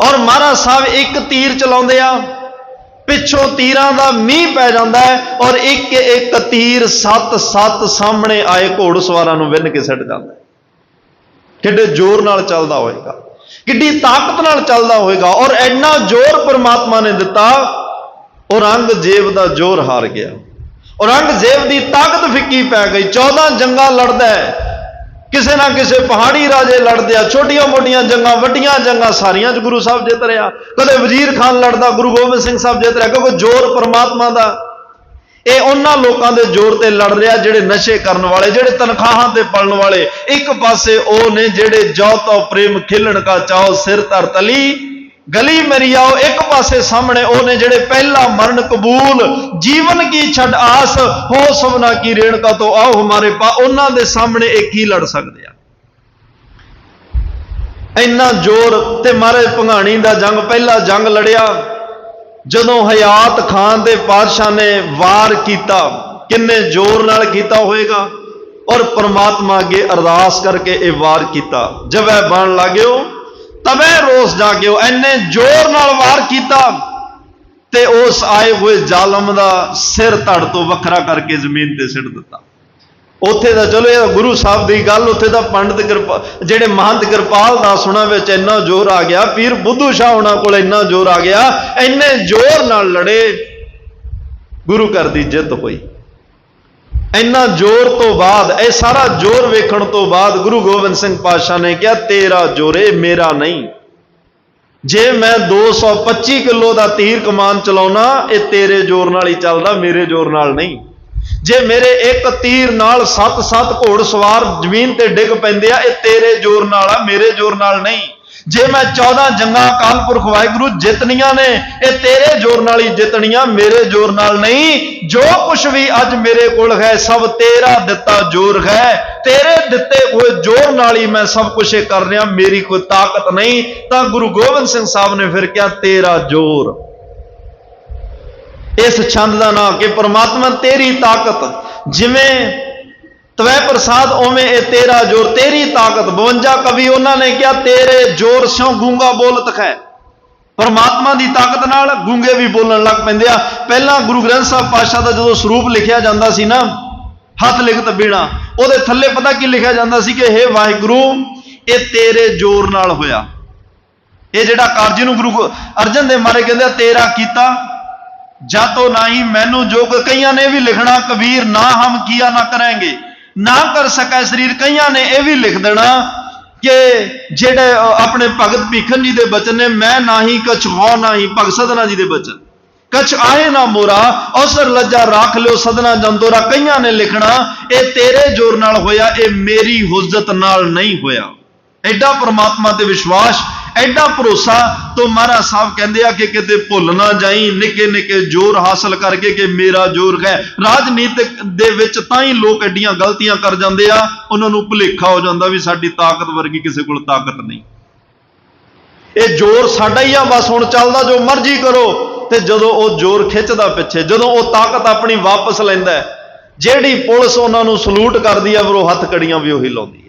और महाराज साहब एक तीर चलाउंदे आ, पिछों तीरां दा मींह पै जांदा है और एक एक तीर 7-7 सामने आए घोड़सवारां नूं विन्न के सट जांदा है। किड्डे जोर नाल चलदा होएगा, किड्डी ताकत नाल चलदा होएगा। और इन्ना जोर परमात्मा ने दिता, औरंगजेब दा जोर हार गया, औरंगजेब की ताकत फिक्की पै गई। 14 जंगां लड़दा है, किसी ना किसी पहाड़ी राजे लड़ते हैं, छोटिया मोटिया जंगां, वड्डियां जंगां सारियां गुरु साहब जित रहा। कदे वजीर खान लड़दा, गुरु गोबिंद सिंह साहब जित रहा, क्योंकि जोर परमात्मा दा। ये उन्हां लोकां दे जोर ते लड़ रहा जिहड़े नशे करन वाले, जिहड़े तनखाहां ते पलण वाले। एक पासे ओ ने जिहड़े जौ तो प्रेम खिलण का चाओ सिर धर तली गली मेरी आओ, एक पासे सामने ओ ने जिहड़े पहला मरण कबूल जीवन की छड़ आस हो सबना की रेणका तो आओ हमारे पा, उन्हां दे सामने एक ही लड़ सकते हैं। इन्ना जोर ते महाराज भंगाणी दा जंग, पहला जंग लड़िया जदों हयात खान दे पातशाह ने वार किया, किन्ने जोर नाल कीता होएगा। और परमात्मा अगे अरदास करके ये वार किया, जब वह बन लाग्यो तबे रोस जाग्यो, इन्ने जोर नाल वार किया ते उस आए हुए जालम दा सिर धड़ तो वखरा करके जमीन ते सिट दिता। ਉੱਥੇ ਦਾ ਚਲੋ ਇਹ ਗੁਰੂ ਸਾਹਿਬ ਦੀ ਗੱਲ, ਉੱਥੇ ਦਾ ਪੰਡਤ ਜਿਹੜੇ ਮਹੰਤ ਕਿਰਪਾਲ ਦਾਸ ਉਹਨਾਂ ਵਿੱਚ ਇੰਨਾ ਜ਼ੋਰ ਆ ਗਿਆ, ਪੀਰ ਬੁੱਧੂ ਸ਼ਾਹ ਉਹਨਾਂ ਕੋਲ ਇੰਨਾ ਜ਼ੋਰ ਆ ਗਿਆ, ਇੰਨੇ ਜ਼ੋਰ ਨਾਲ ਲੜੇ, ਗੁਰੂ ਘਰ ਦੀ ਜਿੱਤ ਹੋਈ। ਇੰਨਾ ਜ਼ੋਰ ਤੋਂ ਬਾਅਦ, ਇਹ ਸਾਰਾ ਜ਼ੋਰ ਵੇਖਣ ਤੋਂ ਬਾਅਦ ਗੁਰੂ ਗੋਬਿੰਦ ਸਿੰਘ ਪਾਤਸ਼ਾਹ ਨੇ ਕਿਹਾ ਤੇਰਾ ਜ਼ੋਰ ਏ, ਮੇਰਾ ਨਹੀਂ। ਜੇ ਮੈਂ 225 ਕਿਲੋ ਦਾ ਤੀਰ ਕਮਾਨ ਚਲਾਉਣਾ, ਇਹ ਤੇਰੇ ਜ਼ੋਰ ਨਾਲ ਹੀ ਚੱਲਦਾ, ਮੇਰੇ ਜ਼ੋਰ ਨਾਲ ਨਹੀਂ। ਜੇ ਮੇਰੇ ਇੱਕ ਤੀਰ ਨਾਲ 7-7 ਘੋੜ ਸਵਾਰ ਜ਼ਮੀਨ ਤੇ ਡਿੱਗ ਪੈਂਦੇ ਆ, ਇਹ ਤੇਰੇ ਜ਼ੋਰ ਨਾਲ ਆ, ਮੇਰੇ ਜ਼ੋਰ ਨਾਲ ਨਹੀਂ। ਜੇ ਮੈਂ 14 ਜੰਗਾਂ ਅਕਾਲ ਪੁਰਖ ਵਾਹਿਗੁਰੂ ਜਿੱਤਣੀਆਂ ਨੇ, ਇਹ ਤੇਰੇ ਜ਼ੋਰ ਨਾਲ ਹੀ ਜਿੱਤਣੀਆਂ, ਮੇਰੇ ਜ਼ੋਰ ਨਾਲ ਨਹੀਂ। ਜੋ ਕੁਛ ਵੀ ਅੱਜ ਮੇਰੇ ਕੋਲ ਹੈ ਸਭ ਤੇਰਾ ਦਿੱਤਾ ਜ਼ੋਰ ਹੈ, ਤੇਰੇ ਦਿੱਤੇ ਹੋਏ ਜ਼ੋਰ ਨਾਲ ਹੀ ਮੈਂ ਸਭ ਕੁਛ ਇਹ ਕਰ ਰਿਹਾ, ਮੇਰੀ ਕੋਈ ਤਾਕਤ ਨਹੀਂ। ਤਾਂ ਗੁਰੂ ਗੋਬਿੰਦ ਸਿੰਘ ਸਾਹਿਬ ਨੇ ਫਿਰ ਕਿਹਾ ਤੇਰਾ ਜ਼ੋਰ। ਇਸ ਛੰਦ ਦਾ ਨਾਂ ਕਿ ਪਰਮਾਤਮਾ ਤੇਰੀ ਤਾਕਤ, ਜਿਵੇਂ ਤਵੈ ਪ੍ਰਸਾਦ ਉਵੇਂ ਇਹ ਤੇਰਾ ਜ਼ੋਰ, ਤੇਰੀ ਤਾਕਤ। 52 ਕਵੀ ਉਹਨਾਂ ਨੇ ਕਿਹਾ ਤੇਰੇ ਜ਼ੋਰ ਸਿਉ ਗੂੰਗਾ ਬੋਲਤ ਹੈ। ਪਰਮਾਤਮਾ ਦੀ ਤਾਕਤ ਨਾਲ ਗੂੰਗੇ ਵੀ ਬੋਲਣ ਲੱਗ ਪੈਂਦੇ ਆ। ਪਹਿਲਾਂ ਗੁਰੂ ਗ੍ਰੰਥ ਸਾਹਿਬ ਪਾਤਸ਼ਾਹ ਦਾ ਜਦੋਂ ਸਰੂਪ ਲਿਖਿਆ ਜਾਂਦਾ ਸੀ ਨਾ, ਹੱਥ ਲਿਖਤ ਬੀਣਾ, ਉਹਦੇ ਥੱਲੇ ਪਤਾ ਕੀ ਲਿਖਿਆ ਜਾਂਦਾ ਸੀ ਕਿ ਹੇ ਵਾਹਿਗੁਰੂ, ਇਹ ਤੇਰੇ ਜ਼ੋਰ ਨਾਲ ਹੋਇਆ। ਇਹ ਜਿਹੜਾ ਕਾਰਜ ਨੂੰ ਗੁਰੂ ਅਰਜਨ ਦੇਵ ਮਹਾਰਾਜ ਕਹਿੰਦੇ ਤੇਰਾ ਕੀਤਾ ਜਾਤੋ ਨਹੀਂ ਮੈਨੂੰ ਜੋਗ। ਕਈਆਂ ਨੇ ਵੀ ਲਿਖਣਾ ਕਬੀਰ ਨਾ ਹਮ ਕੀਆ ਨਾ ਕਰਾਂਗੇ, ਨਾ ਕਰ ਸਕੈ ਸਰੀਰ। ਕਈਆਂ ਨੇ ਇਹ ਵੀ ਲਿਖ ਦੇਣਾ ਕਿ ਜਿਹੜੇ ਆਪਣੇ ਭਗਤ ਭੀਖਨ ਜੀ ਦੇ ਬਚਨ ਨੇ, ਮੈਂ ਨਾਹੀ ਕਛ ਹੋ ਨਾਹੀ, ਭਗਤ ਸਦਨਾ ਜੀ ਦੇ ਬਚਨ, ਕਛ ਆਏ ਨਾ ਮੋਰਾ ਅਵਸਰ ਲੱਜਾ ਰਾਖ ਲਿਓ ਸਦਨਾ ਜੰਦੋਰਾ। ਕਈਆਂ ਨੇ ਲਿਖਣਾ ਇਹ ਤੇਰੇ ਜ਼ੋਰ ਨਾਲ ਹੋਇਆ, ਇਹ ਮੇਰੀ ਹੁज्जत ਨਾਲ ਨਹੀਂ ਹੋਇਆ। ਐਡਾ ਪਰਮਾਤਮਾ ਤੇ ਵਿਸ਼ਵਾਸ, ਐਡਾ ਭਰੋਸਾ। ਤੋਂ ਮਹਾਰਾਜ ਸਾਹਿਬ ਕਹਿੰਦੇ ਆ ਕਿ ਕਿਤੇ ਭੁੱਲ ਨਾ ਜਾਈ ਨਿੱਕੇ ਨਿੱਕੇ ਜ਼ੋਰ ਹਾਸਲ ਕਰਕੇ ਕਿ ਮੇਰਾ ਜ਼ੋਰ ਹੈ। ਰਾਜਨੀਤਿਕ ਦੇ ਵਿੱਚ ਤਾਂ ਹੀ ਲੋਕ ਐਡੀਆਂ ਗਲਤੀਆਂ ਕਰ ਜਾਂਦੇ ਆ, ਉਹਨਾਂ ਨੂੰ ਭੁਲੇਖਾ ਹੋ ਜਾਂਦਾ ਵੀ ਸਾਡੀ ਤਾਕਤ ਵਰਗੀ ਕਿਸੇ ਕੋਲ ਤਾਕਤ ਨਹੀਂ। ਇਹ ਜ਼ੋਰ ਸਾਡਾ ਹੀ ਆ, ਬਸ ਹੁਣ ਚੱਲਦਾ ਜੋ ਮਰਜ਼ੀ ਕਰੋ। ਤੇ ਜਦੋਂ ਉਹ ਜ਼ੋਰ ਖਿੱਚਦਾ ਪਿੱਛੇ, ਜਦੋਂ ਉਹ ਤਾਕਤ ਆਪਣੀ ਵਾਪਸ ਲੈਂਦਾ, ਜਿਹੜੀ ਪੁਲਿਸ ਉਹਨਾਂ ਨੂੰ ਸਲੂਟ ਕਰਦੀ ਆ, ਫਿਰ ਉਹ ਹੱਥ ਕੜੀਆਂ ਵੀ ਉਹੀ ਲਾਉਂਦੀ ਹੈ।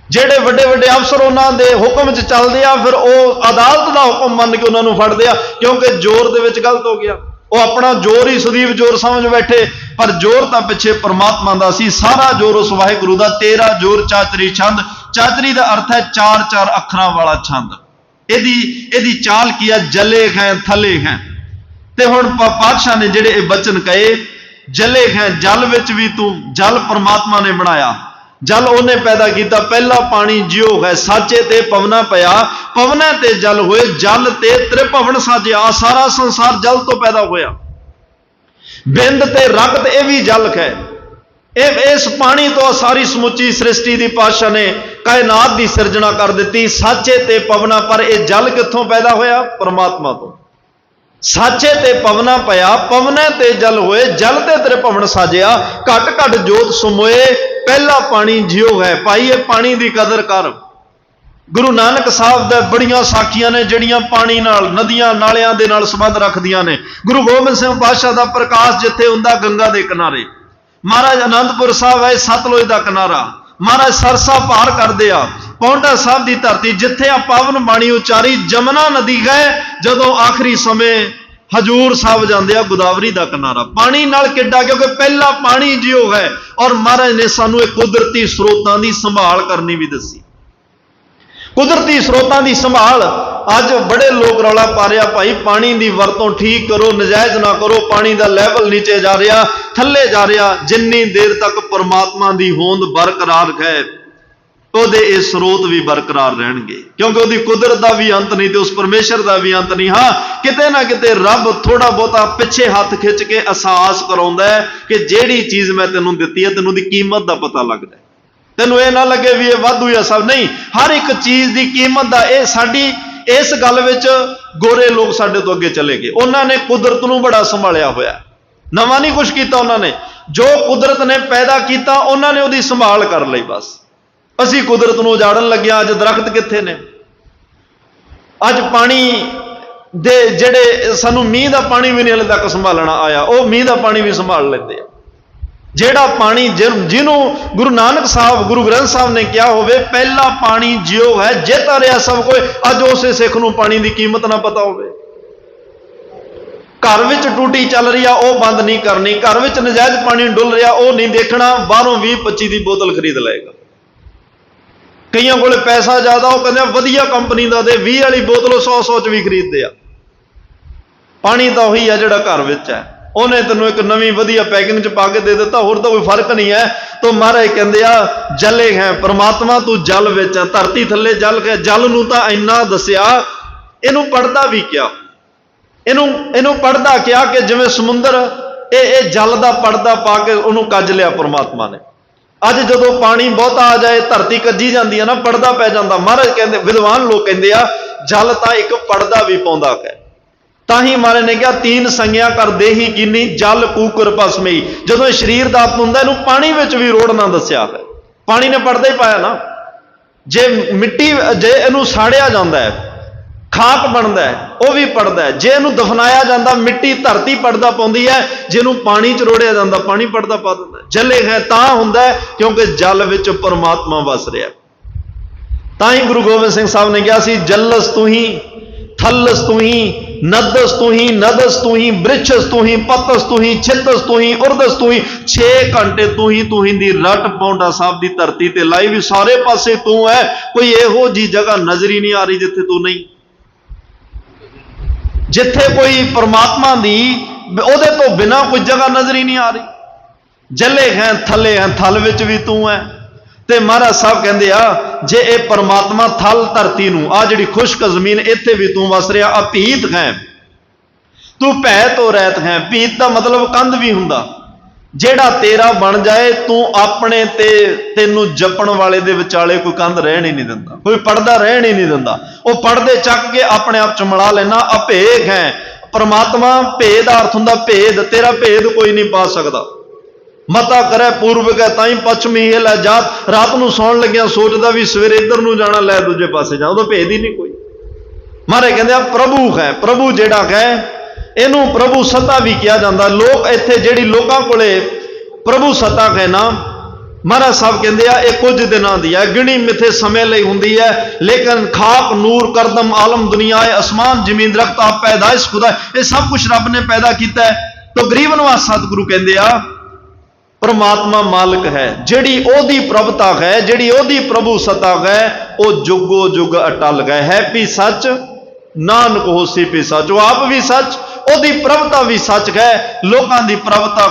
ਜਿਹੜੇ ਵੱਡੇ ਵੱਡੇ ਅਫਸਰ ਉਹਨਾਂ ਦੇ ਹੁਕਮ 'ਚ ਚੱਲਦੇ ਆ, ਫਿਰ ਉਹ ਅਦਾਲਤ ਦਾ ਹੁਕਮ ਮੰਨ ਕੇ ਉਹਨਾਂ ਨੂੰ ਫੜਦੇ ਆ, ਕਿਉਂਕਿ ਜ਼ੋਰ ਦੇ ਵਿੱਚ ਗਲਤ ਹੋ ਗਿਆ। ਉਹ ਆਪਣਾ ਜ਼ੋਰ ਹੀ ਸਦੀਵ ਜ਼ੋਰ ਸਮਝ ਬੈਠੇ, ਪਰ ਜ਼ੋਰ ਤਾਂ ਪਿੱਛੇ ਪਰਮਾਤਮਾ ਦਾ ਸੀ। ਸਾਰਾ ਜ਼ੋਰ ਉਸ ਵਾਹਿਗੁਰੂ ਦਾ। ਤੇਰਾ ਜ਼ੋਰ ਚਾਤਰੀ ਛੰਦ। ਚਾਤਰੀ ਦਾ ਅਰਥ ਹੈ 4-4 ਅੱਖਰਾਂ ਵਾਲਾ ਛੰਦ। ਇਹਦੀ ਚਾਲ ਕੀ ਆ? ਜਲੇ ਹੈ ਥਲੇ ਹੈ। ਤੇ ਹੁਣ ਪਾਤਸ਼ਾਹ ਨੇ ਜਿਹੜੇ ਇਹ ਬਚਨ ਕਹੇ, ਜਲੇ ਹੈ, ਜਲ ਵਿੱਚ ਵੀ ਤੂੰ, ਜਲ ਪਰਮਾਤਮਾ ਨੇ ਬਣਾਇਆ, ਜਲ ਉਹਨੇ ਪੈਦਾ ਕੀਤਾ। ਪਹਿਲਾ ਪਾਣੀ ਜਿਉ ਹੈ, ਸਾਚੇ ਤੇ ਪਵਨਾ ਪਿਆ, ਪਵਨਾ ਤੇ ਜਲ ਹੋਏ, ਜਲ ਤੇ ਤ੍ਰਿਭਵਨ ਸਾਜਿਆ। ਸਾਰਾ ਸੰਸਾਰ ਜਲ ਤੋਂ ਪੈਦਾ ਹੋਇਆ। ਬਿੰਦ ਤੇ ਰਕਤ ਇਹ ਵੀ ਜਲ ਹੈ। ਇਸ ਪਾਣੀ ਤੋਂ ਸਾਰੀ ਸਮੁੱਚੀ ਸ੍ਰਿਸ਼ਟੀ ਦੀ ਪਾਤਸ਼ਾਹ ਨੇ ਕਾਇਨਾਤ ਦੀ ਸਿਰਜਣਾ ਕਰ ਦਿੱਤੀ। ਸਾਚੇ ਤੇ ਪਵਨਾ, ਪਰ ਇਹ ਜਲ ਕਿੱਥੋਂ ਪੈਦਾ ਹੋਇਆ? ਪਰਮਾਤਮਾ ਤੋਂ। ਸਾਚੇ ਤੇ ਪਵਨਾ ਪਿਆ, ਪਵਨਾ ਤੇ ਜਲ ਹੋਏ, ਜਲ ਤੇ ਤ੍ਰਿਭਵਨ ਸਾਜਿਆ। ਘਟ ਘਟ ਜੋਤ ਸਮੋਏ, ਪਹਿਲਾ ਪਾਣੀ ਜਿਉ ਹੈ। ਭਾਈ ਇਹ ਪਾਣੀ ਦੀ ਕਦਰ ਕਰ। ਗੁਰੂ ਨਾਨਕ ਸਾਹਿਬ ਦੇ ਬੜੀਆਂ ਸਾਖੀਆਂ ਨੇ ਜਿਹੜੀਆਂ ਪਾਣੀ ਨਾਲ, ਨਦੀਆਂ ਨਾਲਿਆਂ ਦੇ ਨਾਲ ਸੰਬੰਧ ਰੱਖਦੀਆਂ ਨੇ। ਗੁਰੂ ਗੋਬਿੰਦ ਸਿੰਘ ਪਾਤਸ਼ਾਹ ਦਾ ਪ੍ਰਕਾਸ਼ ਜਿੱਥੇ ਹੁੰਦਾ ਗੰਗਾ ਦੇ ਕਿਨਾਰੇ, ਮਹਾਰਾਜ ਅਨੰਦਪੁਰ ਸਾਹਿਬ ਹੈ ਸਤਲੁਜ ਦਾ ਕਿਨਾਰਾ, ਮਹਾਰਾਜ ਸਰਸਾ ਪਾਰ ਕਰਦੇ ਆ, ਪੌਂਟਾ ਸਾਹਿਬ ਦੀ ਧਰਤੀ ਜਿੱਥੇ ਆ ਪਾਵਨ ਬਾਣੀ ਉਚਾਰੀ, ਜਮਨਾ ਨਦੀ ਗਏ ਜਦੋਂ ਆਖਰੀ ਸਮੇਂ ਹਜੂਰ ਸਾਹਿਬ ਜਾਂਦੇ ਆ, ਗੋਦਾਵਰੀ ਦਾ ਕਿਨਾਰਾ। ਪਾਣੀ ਨਾਲ ਕਿੱਡਾ, ਕਿਉਂਕਿ ਪਹਿਲਾ ਪਾਣੀ ਜਿਉ ਹੈ। ਔਰ ਮਹਾਰਾਜ ਨੇ ਸਾਨੂੰ ਇਹ ਕੁਦਰਤੀ ਸਰੋਤਾਂ ਦੀ ਸੰਭਾਲ ਕਰਨੀ ਵੀ ਦੱਸੀ। ਕੁਦਰਤੀ ਸਰੋਤਾਂ ਦੀ ਸੰਭਾਲ। ਅੱਜ ਬੜੇ ਲੋਕ ਰੌਲਾ ਪਾ ਰਿਹਾ, ਭਾਈ ਪਾਣੀ ਦੀ ਵਰਤੋਂ ਠੀਕ ਕਰੋ, ਨਜਾਇਜ਼ ਨਾ ਕਰੋ, ਪਾਣੀ ਦਾ ਲੈਵਲ ਨੀਚੇ ਜਾ ਰਿਹਾ, ਥੱਲੇ ਜਾ ਰਿਹਾ। ਜਿੰਨੀ ਦੇਰ ਤੱਕ ਪਰਮਾਤਮਾ ਦੀ ਹੋਂਦ ਬਰਕਰਾਰ ਹੈ, ਉਹਦੇ ਇਹ ਸਰੋਤ ਵੀ ਬਰਕਰਾਰ ਰਹਿਣਗੇ, ਕਿਉਂਕਿ ਉਹਦੀ ਕੁਦਰਤ ਦਾ ਵੀ ਅੰਤ ਨਹੀਂ ਤੇ ਉਸ ਪਰਮੇਸ਼ਰ ਦਾ ਵੀ ਅੰਤ ਨਹੀਂ। ਹਾਂ, ਕਿਤੇ ਨਾ ਕਿਤੇ ਰੱਬ ਥੋੜਾ ਬਹੁਤਾ ਪਿੱਛੇ ਹੱਥ ਖਿੱਚ ਕੇ ਅਹਿਸਾਸ ਕਰਾਉਂਦਾ ਹੈ ਕਿ ਜਿਹੜੀ ਚੀਜ਼ ਮੈਂ ਤੈਨੂੰ ਦਿੱਤੀ ਹੈ, ਤੈਨੂੰ ਉਹਦੀ ਕੀਮਤ ਦਾ ਪਤਾ ਲੱਗਦਾ। ਤੈਨੂੰ ਇਹ ਨਾ ਲੱਗੇ ਵੀ ਇਹ ਵਾਧੂ ਆ ਸਭ, ਨਹੀਂ, ਹਰ ਇੱਕ ਚੀਜ਼ ਦੀ ਕੀਮਤ ਦਾ। ਇਹ ਸਾਡੀ ਇਸ ਗੱਲ ਵਿੱਚ ਗੋਰੇ ਲੋਕ ਸਾਡੇ ਤੋਂ ਅੱਗੇ ਚਲੇ ਗਏ। ਉਹਨਾਂ ਨੇ ਕੁਦਰਤ ਨੂੰ ਬੜਾ ਸੰਭਾਲਿਆ ਹੋਇਆ, ਨਵਾਂ ਨਹੀਂ ਕੁਛ ਕੀਤਾ ਉਹਨਾਂ ਨੇ। ਜੋ ਕੁਦਰਤ ਨੇ ਪੈਦਾ ਕੀਤਾ ਉਹਨਾਂ ਨੇ ਉਹਦੀ ਸੰਭਾਲ ਕਰ ਲਈ। ਬਸ ਅਸੀਂ ਕੁਦਰਤ ਨੂੰ ਉਜਾੜਨ ਲੱਗਿਆ। ਅੱਜ ਦਰਖਤ ਕਿੱਥੇ ਨੇ? ਅੱਜ ਪਾਣੀ ਦੇ ਜਿਹੜੇ ਸਾਨੂੰ ਮੀਂਹ ਦਾ ਪਾਣੀ ਵੀ ਨਹੀਂ ਹਲੇ ਤੱਕ ਸੰਭਾਲਣਾ ਆਇਆ, ਉਹ ਮੀਂਹ ਦਾ ਪਾਣੀ ਵੀ ਸੰਭਾਲ ਲੈਂਦੇ ਆ। ਜਿਹੜਾ ਪਾਣੀ ਜਿਹਨੂੰ ਗੁਰੂ ਨਾਨਕ ਸਾਹਿਬ, ਗੁਰੂ ਗ੍ਰੰਥ ਸਾਹਿਬ ਨੇ ਕਿਹਾ ਹੋਵੇ ਪਹਿਲਾ ਪਾਣੀ ਜਿਉ ਹੈ, ਜਿੱਤ ਰਿਹਾ ਸਭ ਕੋਈ। ਅੱਜ ਉਸੇ ਸਿੱਖ ਨੂੰ ਪਾਣੀ ਦੀ ਕੀਮਤ ਨਾ ਪਤਾ ਹੋਵੇ। घर विच टूटी चल रही है वह बंद नहीं करनी, घर विच नजायज पानी डुल रहा वह नहीं देखना, बाहरों 20-25 की बोतल खरीद लेगा। कईयों को पैसा ज्यादा, वह कहते वधिया कंपनी का दे, 20 वाली बोतल 100 च भी खरीदते आ। पानी तो उही है जिहड़ा घर विच है, उन्हें तेनों एक नवी वधिया पैकिंग च पा के दे दिता, होर तो कोई फर्क नहीं है। तो महाराज कहते आ जले है परमात्मा तू जल विच है, धरती थले जल है। जल नूं तां इन्ना दसिया, इनू पढ़दा भी क्या, इनू पढ़दा क्या कि जिवें समुंदर ये जल का पड़दा पा के उन्होंने कज लिया परमात्मा ने। अज जो पानी बहुता आ जाए धरती कजी जाती है ना, पड़दा पै जाता। महाराज कहते, विद्वान लोग कहते आ जल तो एक पड़दा भी पाउंदा है। ताही महाराज ने कहा 3 संज्ञा कर दे ही कीनी, जल कूकर भस्मी। जो शरीर का आत्म होंदा इनू पानी में भी रोड़ना दसिया है, पानी ने पड़दा ही पाया ना। जे मिट्टी जे इनू साड़िया जाता है खाक बनता है वह भी पड़दा है, जे इनू दफनाया जाता मिट्टी धरती पड़दा पाउंदी है, जिन्हों पानी च रोड़िया जाता पानी पड़दा पा दिंदा है। जले है तां हुंदा है क्योंकि जल विच परमात्मा वस रहा। ताही गुरु गोबिंद सिंह साहब ने कहा सी, जलस तू ही, थलस तू ही, नदस तू ही, नदस तू ही, वृक्षस तू ही, पतस तू ही, छितस तू ही, उर्दस तू ही। 6 घंटे तू ही दी रट पौंडा साहब की धरती ते लाई भी सारे पासे तू है, कोई इहो जी जगह नजर ही नहीं आ रही जिथे तू नहीं, जिथे कोई परमात्मा दी ओदे तो बिना कोई जगह नजर ही नहीं आ रही। जले हैं थले हैं, थल विच भी तू है। ते महाराज साहब कहते आ जे ए परमात्मा थल धरती नूं आ जिहड़ी खुश्क जमीन इत्थे भी तू वस रहा, अपीत है तू भै तो रहत है। पीत का मतलब कंध भी हुंदा, जेड़ा तेरा बन जाए तू अपने ते तेनू जपण वाले दे विचाले कोई कंध रहन ही नहीं दिंदा, कोई पड़दा रहन ही नहीं दिंदा। वो पड़दे चक के अपने आप च मिला लेना। अभेद है परमात्मा, भेद का अर्थ हुंदा भेद, तेरा भेद कोई नहीं पा सकता। मता करे पूर्व के ताई पश्चिमी हिल है जात, रात नूं सौण लग्या सोचदा भी सवेरे इधर नूं जाना, लै दूजे पासे जा, उहदा भेद ही नहीं कोई। महाराज कहंदे प्रभु है, प्रभु जेड़ा है इनू प्रभु सत्ता भी किया जाता। लोग इत्थे जिहड़ी लोकां कोले प्रभु सत्ता है ना, महाराज साहब कहंदे आ ये कुछ दिनां दी है, गिणी मिथे समय लई हुंदी है, लेकिन खाक नूर करदम आलम दुनिया है, आसमान जमीन दरख्त आप पैदाइश खुदा, ये सब कुछ रब ने पैदा किया है। तो गरीब नवाज सतगुरु कहंदे आ परमात्मा मालिक है, जिहड़ी ओदी प्रभुता है, जिहड़ी ओदी प्रभु सत्ता है, वो जुगो जुग अटल गए है। भी सच नानक होसी भी सच, वो आप भी सच, ओदी प्रभुता भी सच है। लोगों की प्रभुता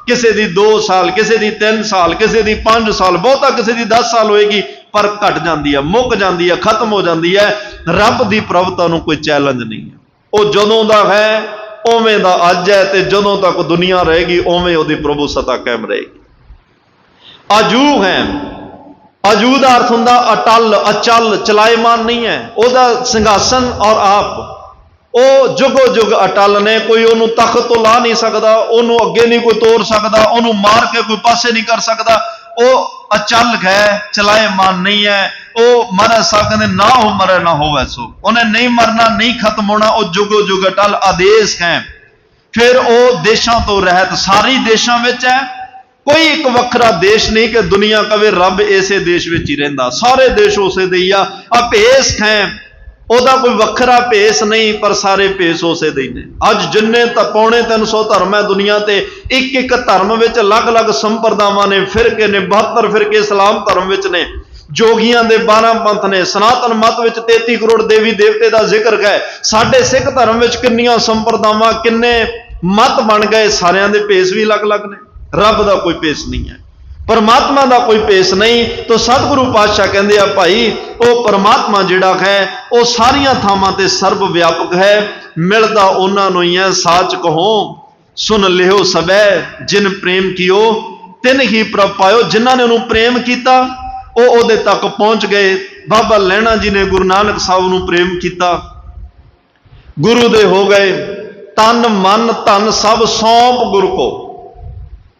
किसी दी 2 साल, किसी दी 3 साल, किसी दी 5 साल, बहुता किसी दी 10 साल होएगी, पर घट जाती है, मुक जाती है, खत्म हो जाती है। रब की प्रभुता नूं कोई चैलेंज नहीं है। वो जदों दा है उवें दा अज है, ते जदों तक दुनिया रहेगी उवें उहदी प्रभु सत्ता कायम रहेगी। अजू है, अजू का अर्थ हुंदा अटल, अचल, चलाएमान नहीं है। ओहदा सिंघासन और आप वो जुगो जुग अटल ने, कोई उन्होंने तख्त तो ला नहीं सकता, उन्होंने अगे नहीं कोई तोड़ सकता, उन्होंने मार के कोई पासे नहीं कर सकता। वो अचल है, चलाएमान नहीं है। वो महाराज साहब कहते ना हो मरे ना हो वैसो, उन्हें नहीं मरना नहीं खत्म होना, वो जुगो जुग अटल आदेश है। फिर वो देशों तो रहत, सारी देशों में है, कोई एक वखरा देश नहीं कि दुनिया कवे रब इसे देश में ही रहिंदा, सारे देश उसे दे आ। भेस है ओदा कोई वखरा भेस नहीं, पर सारे भेस उसे दे ने। अज जिन्ने तो 350 धर्म है दुनिया ते, एक एक धर्म विच अलग अलग संप्रदावां ने, फिरके ने, 72 फिरके इस्लाम धर्म विच ने, जोगियां दे 12 पंथ ने, सनातन मत विच 33 करोड़ देवी देवते का जिक्र है। साडे सिख धर्म विच किन्नियां संप्रदावां, किन्ने मत बन गए, सारियां दे भेस भी अलग अलग ने। रब का कोई भेस नहीं है, परमात्मा का कोई भेस नहीं। तो सतगुरु पातशाह कहते हैं भाई वो परमात्मा जिहड़ा है वो सारिया थावां ते सर्व व्यापक है, मिलदा उन्होंने ही है। साच कहो सुन लियो सबै, जिन प्रेम कियो तिन ही प्रभ पायो। जिन्होंने उन्होंने प्रेम किया वो उहदे तक पहुंच गए। बाबा लैणा जी ने गुरु नानक साहब नूं प्रेम किया, गुरु दे हो गए, तन मन धन सब सौंप गुरु को,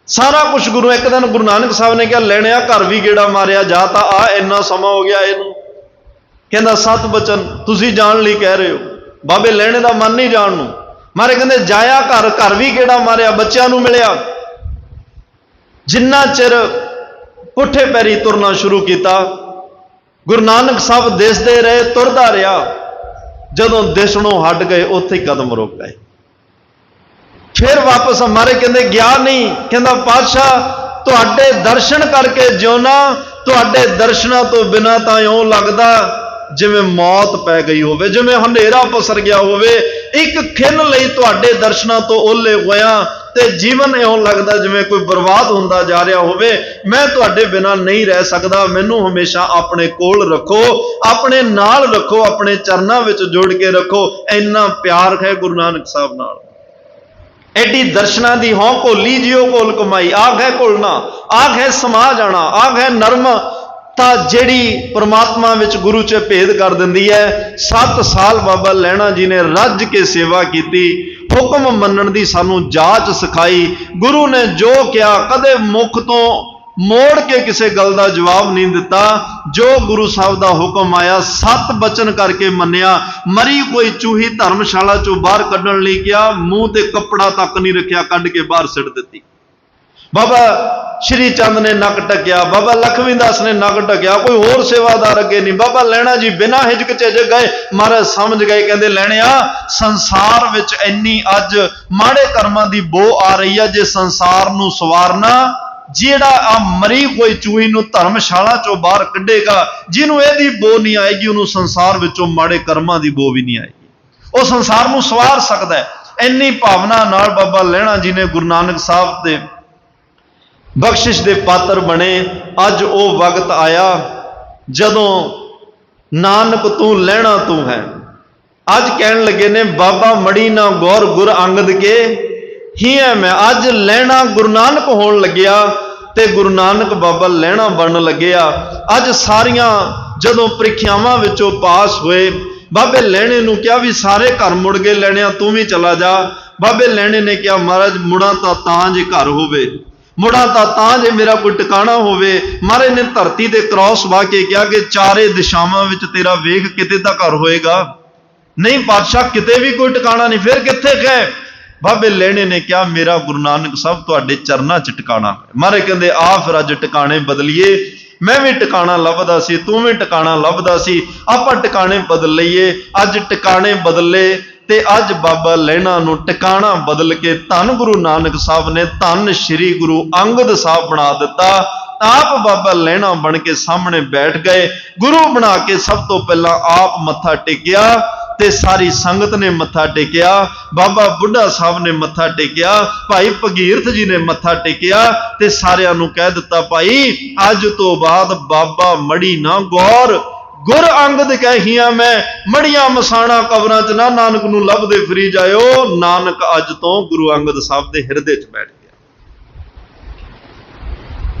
सारा कुछ गुरु। एक दिन गुरु नानक साहब ने कहा लैणिया घर भी गेड़ा मारिया जा, ता आ इन्ना समा हो गया इनू, कहंदा 7 बचन तुसी जान लई कह रहे हो, बाबे लैणे दा मन नहीं जान नूं। मारे कहंदे जाया घर, घर भी गेड़ा मारिया, बच्चों नूं मिलिया, जिन्ना चिर पुठे पैरी तुरना शुरू किया। गुरु नानक साहब दिसदे रहे, तुरदा रहा, जदों दिसणों हट गए उत्थे ही कदम रुक गए। फिर वापस हमारे कहते गया नहीं, कहता पातशाह तुहाडे दर्शन करके जिउना, तुहाडे दर्शनां तो बिना तां इउं लगदा जिवें मौत पै गई होवे, जिवें हनेरा पसर गया होवे। एक खिन लई तुहाडे दर्शनां तो ओले होया ते जीवन इउं लगदा जिवें कोई बर्बाद हुंदा जा रहा होवे। मैं तुहाडे बिना नहीं रह सकदा, मैनूं हमेशा अपने कोल रखो, अपने नाल रखो, अपने चरनां विच जोड़ के रखो। इन्ना प्यार है गुरु नानक साहब नाल। एडी दर्शनां दी हों घोली जियो घोल कमाई, आग है घुलना, आग है समा जाना, आग है नरम ता जिहड़ी परमात्मा विच गुरु च भेद कर दिंदी है। 7 साल बाबा लैणा जी ने रज के सेवा की, हुक्म मनण दी सानू जाच सिखाई। गुरु ने जो किया कदे मुख तो मोड़ के किसी गल का जवाब नहीं दिता। जो गुरु साहब का हुक्म आया 7 बचन करके मन्निया। मरी कोई चूही धर्मशाला चो बाहर कढ़न लई गया, मूँह ते कपड़ा तक नहीं रखिया, कढ़ के बाहर सिट दी। बाबा श्री चंद ने नक ढकिया, बाबा लखमी दास ने नक ढकिया, कोई होर सेवादार अगे नहीं। बाबा लैणा जी बिना हिचक झिझक गए, महाराज समझ गए, कहते लैणिया संसार विच इन्नी अज माड़े कर्मां दी बो आ रही है, जे संसार नूं सवारना जिहड़ा आ मरी कोई चूही नूं धर्मशाला चों बाहर कढेगा, जिन्हों इहदी बो नहीं आएगी उन्होंने संसार विचों माड़े कर्मां दी बो भी नहीं आएगी। वो संसार नूं सवार सकदा है। इन्नी भावना नाल बाबा लैणा जी ने गुरु नानक साहब दे बख्शिश दे पात्र बने। अज वो वक्त आया जदों नानक तू लैणा तू है। अज कहन लगे ने बाबा मड़ी ना गौर गुर अंगद के ही है मैं। अज लैणा गुरु नानक होण लग्या ते गुरु नानक बाबा लैणा बनन लग्या। अज सारियां जदों परीक्षावां विचों पास होए, बाबे लैणे नूं कहा भी सारे घर मुड़ गए, लैणिया तू भी चला जा। बाबे लैणे ने कहा महाराज मुड़ा तां जे घर होवे, मुड़ा तां जे मेरा कोई टिकाणा होवे। महाराज ने धरती ते क्रॉस वाह के कहा कि चारे दिशावां विच तेरा वेख किते दा घर होएगा? नहीं पातशाह किते भी कोई टिकाणा नहीं। फिर कित्थे गए? बाबे लैणे ने कहा मेरा गुरु नानक साहब तुहाडे चरनां च टिकाणा। महाराज कहंदे आ फिर अज टिकाणे बदलीए। मैं भी टिकाणा लभदा सी, तू भी टिकाणा लभदा सी, आपां टिकाणे बदल लईए। अज टिकाणे बदले ते अज बाबा लैणा नूं टिकाणा बदल के धन गुरु नानक साहब ने धन श्री गुरु अंगद साहब बना दिता। आप बाबा लैणा बन के सामने बैठ गए। गुरु बना के सब तो पहला आप मत्था टेकिया ते सारी संगत ने मत्था टेकिया। बाबा बुढ़ा साहब ने मत्था टेकिया, भाई भगीरथ जी ने मत्था टेकिया ते सारियां नूं कह दिता भाई अज तो बाद बाबा मड़ी ना गौर गुर अंगद कहिया मैं। मड़िया मसाणा कबरां च ना नानक नूं लभदे फिरी जाओ। नानक अज तो गुरु अंगद साहब दे हिरदे च बैठ गया।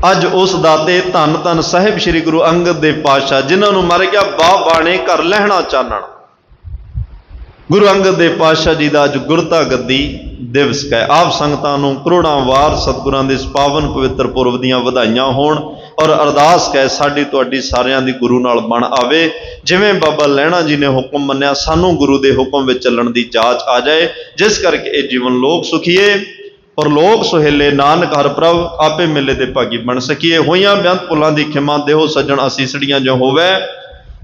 अज उस दाते धन धन साहिब श्री गुरु अंगद दे पातशाह जिन्हां नूं मर गया बा बाणे घर लहणा चानण, गुरु अंगद दे पातशाह जी दा अज गुरता गद्दी दिवस है। आप संगतां नूं करोड़ां वार सतगुरां दे पावन पवित्र पुरब दीआं वधाइयां होण और अरदास है साडी तुहाडी सारियां दी गुरु नाल बण आवे। जिवें बाबा लैणा जी ने हुक्म मन्निया सानू गुरु दे हुक्म विच चलण दी जाच आ जाए, जिस करके ये जीवन लोक सुखीए और लोक सुहेले नानक हर प्रभ आपे मिले दे भागी बन सकीए। होइयां बेअंत भुलां दी खिमा देहो सज्जण असीसड़ियां जो होवे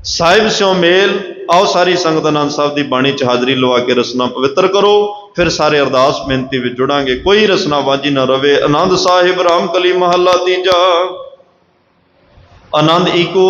साहिब स्यों मेल। आओ सारी संगत आनंद साहब की बाणी च हाजरी लवा के रसना पवित्र करो। फिर सारे अरदास बेनती विच जुड़ांगे। कोई रसना वाजी न रवे। आनंद साहिब राम कली महला तीजा। आनंद ईको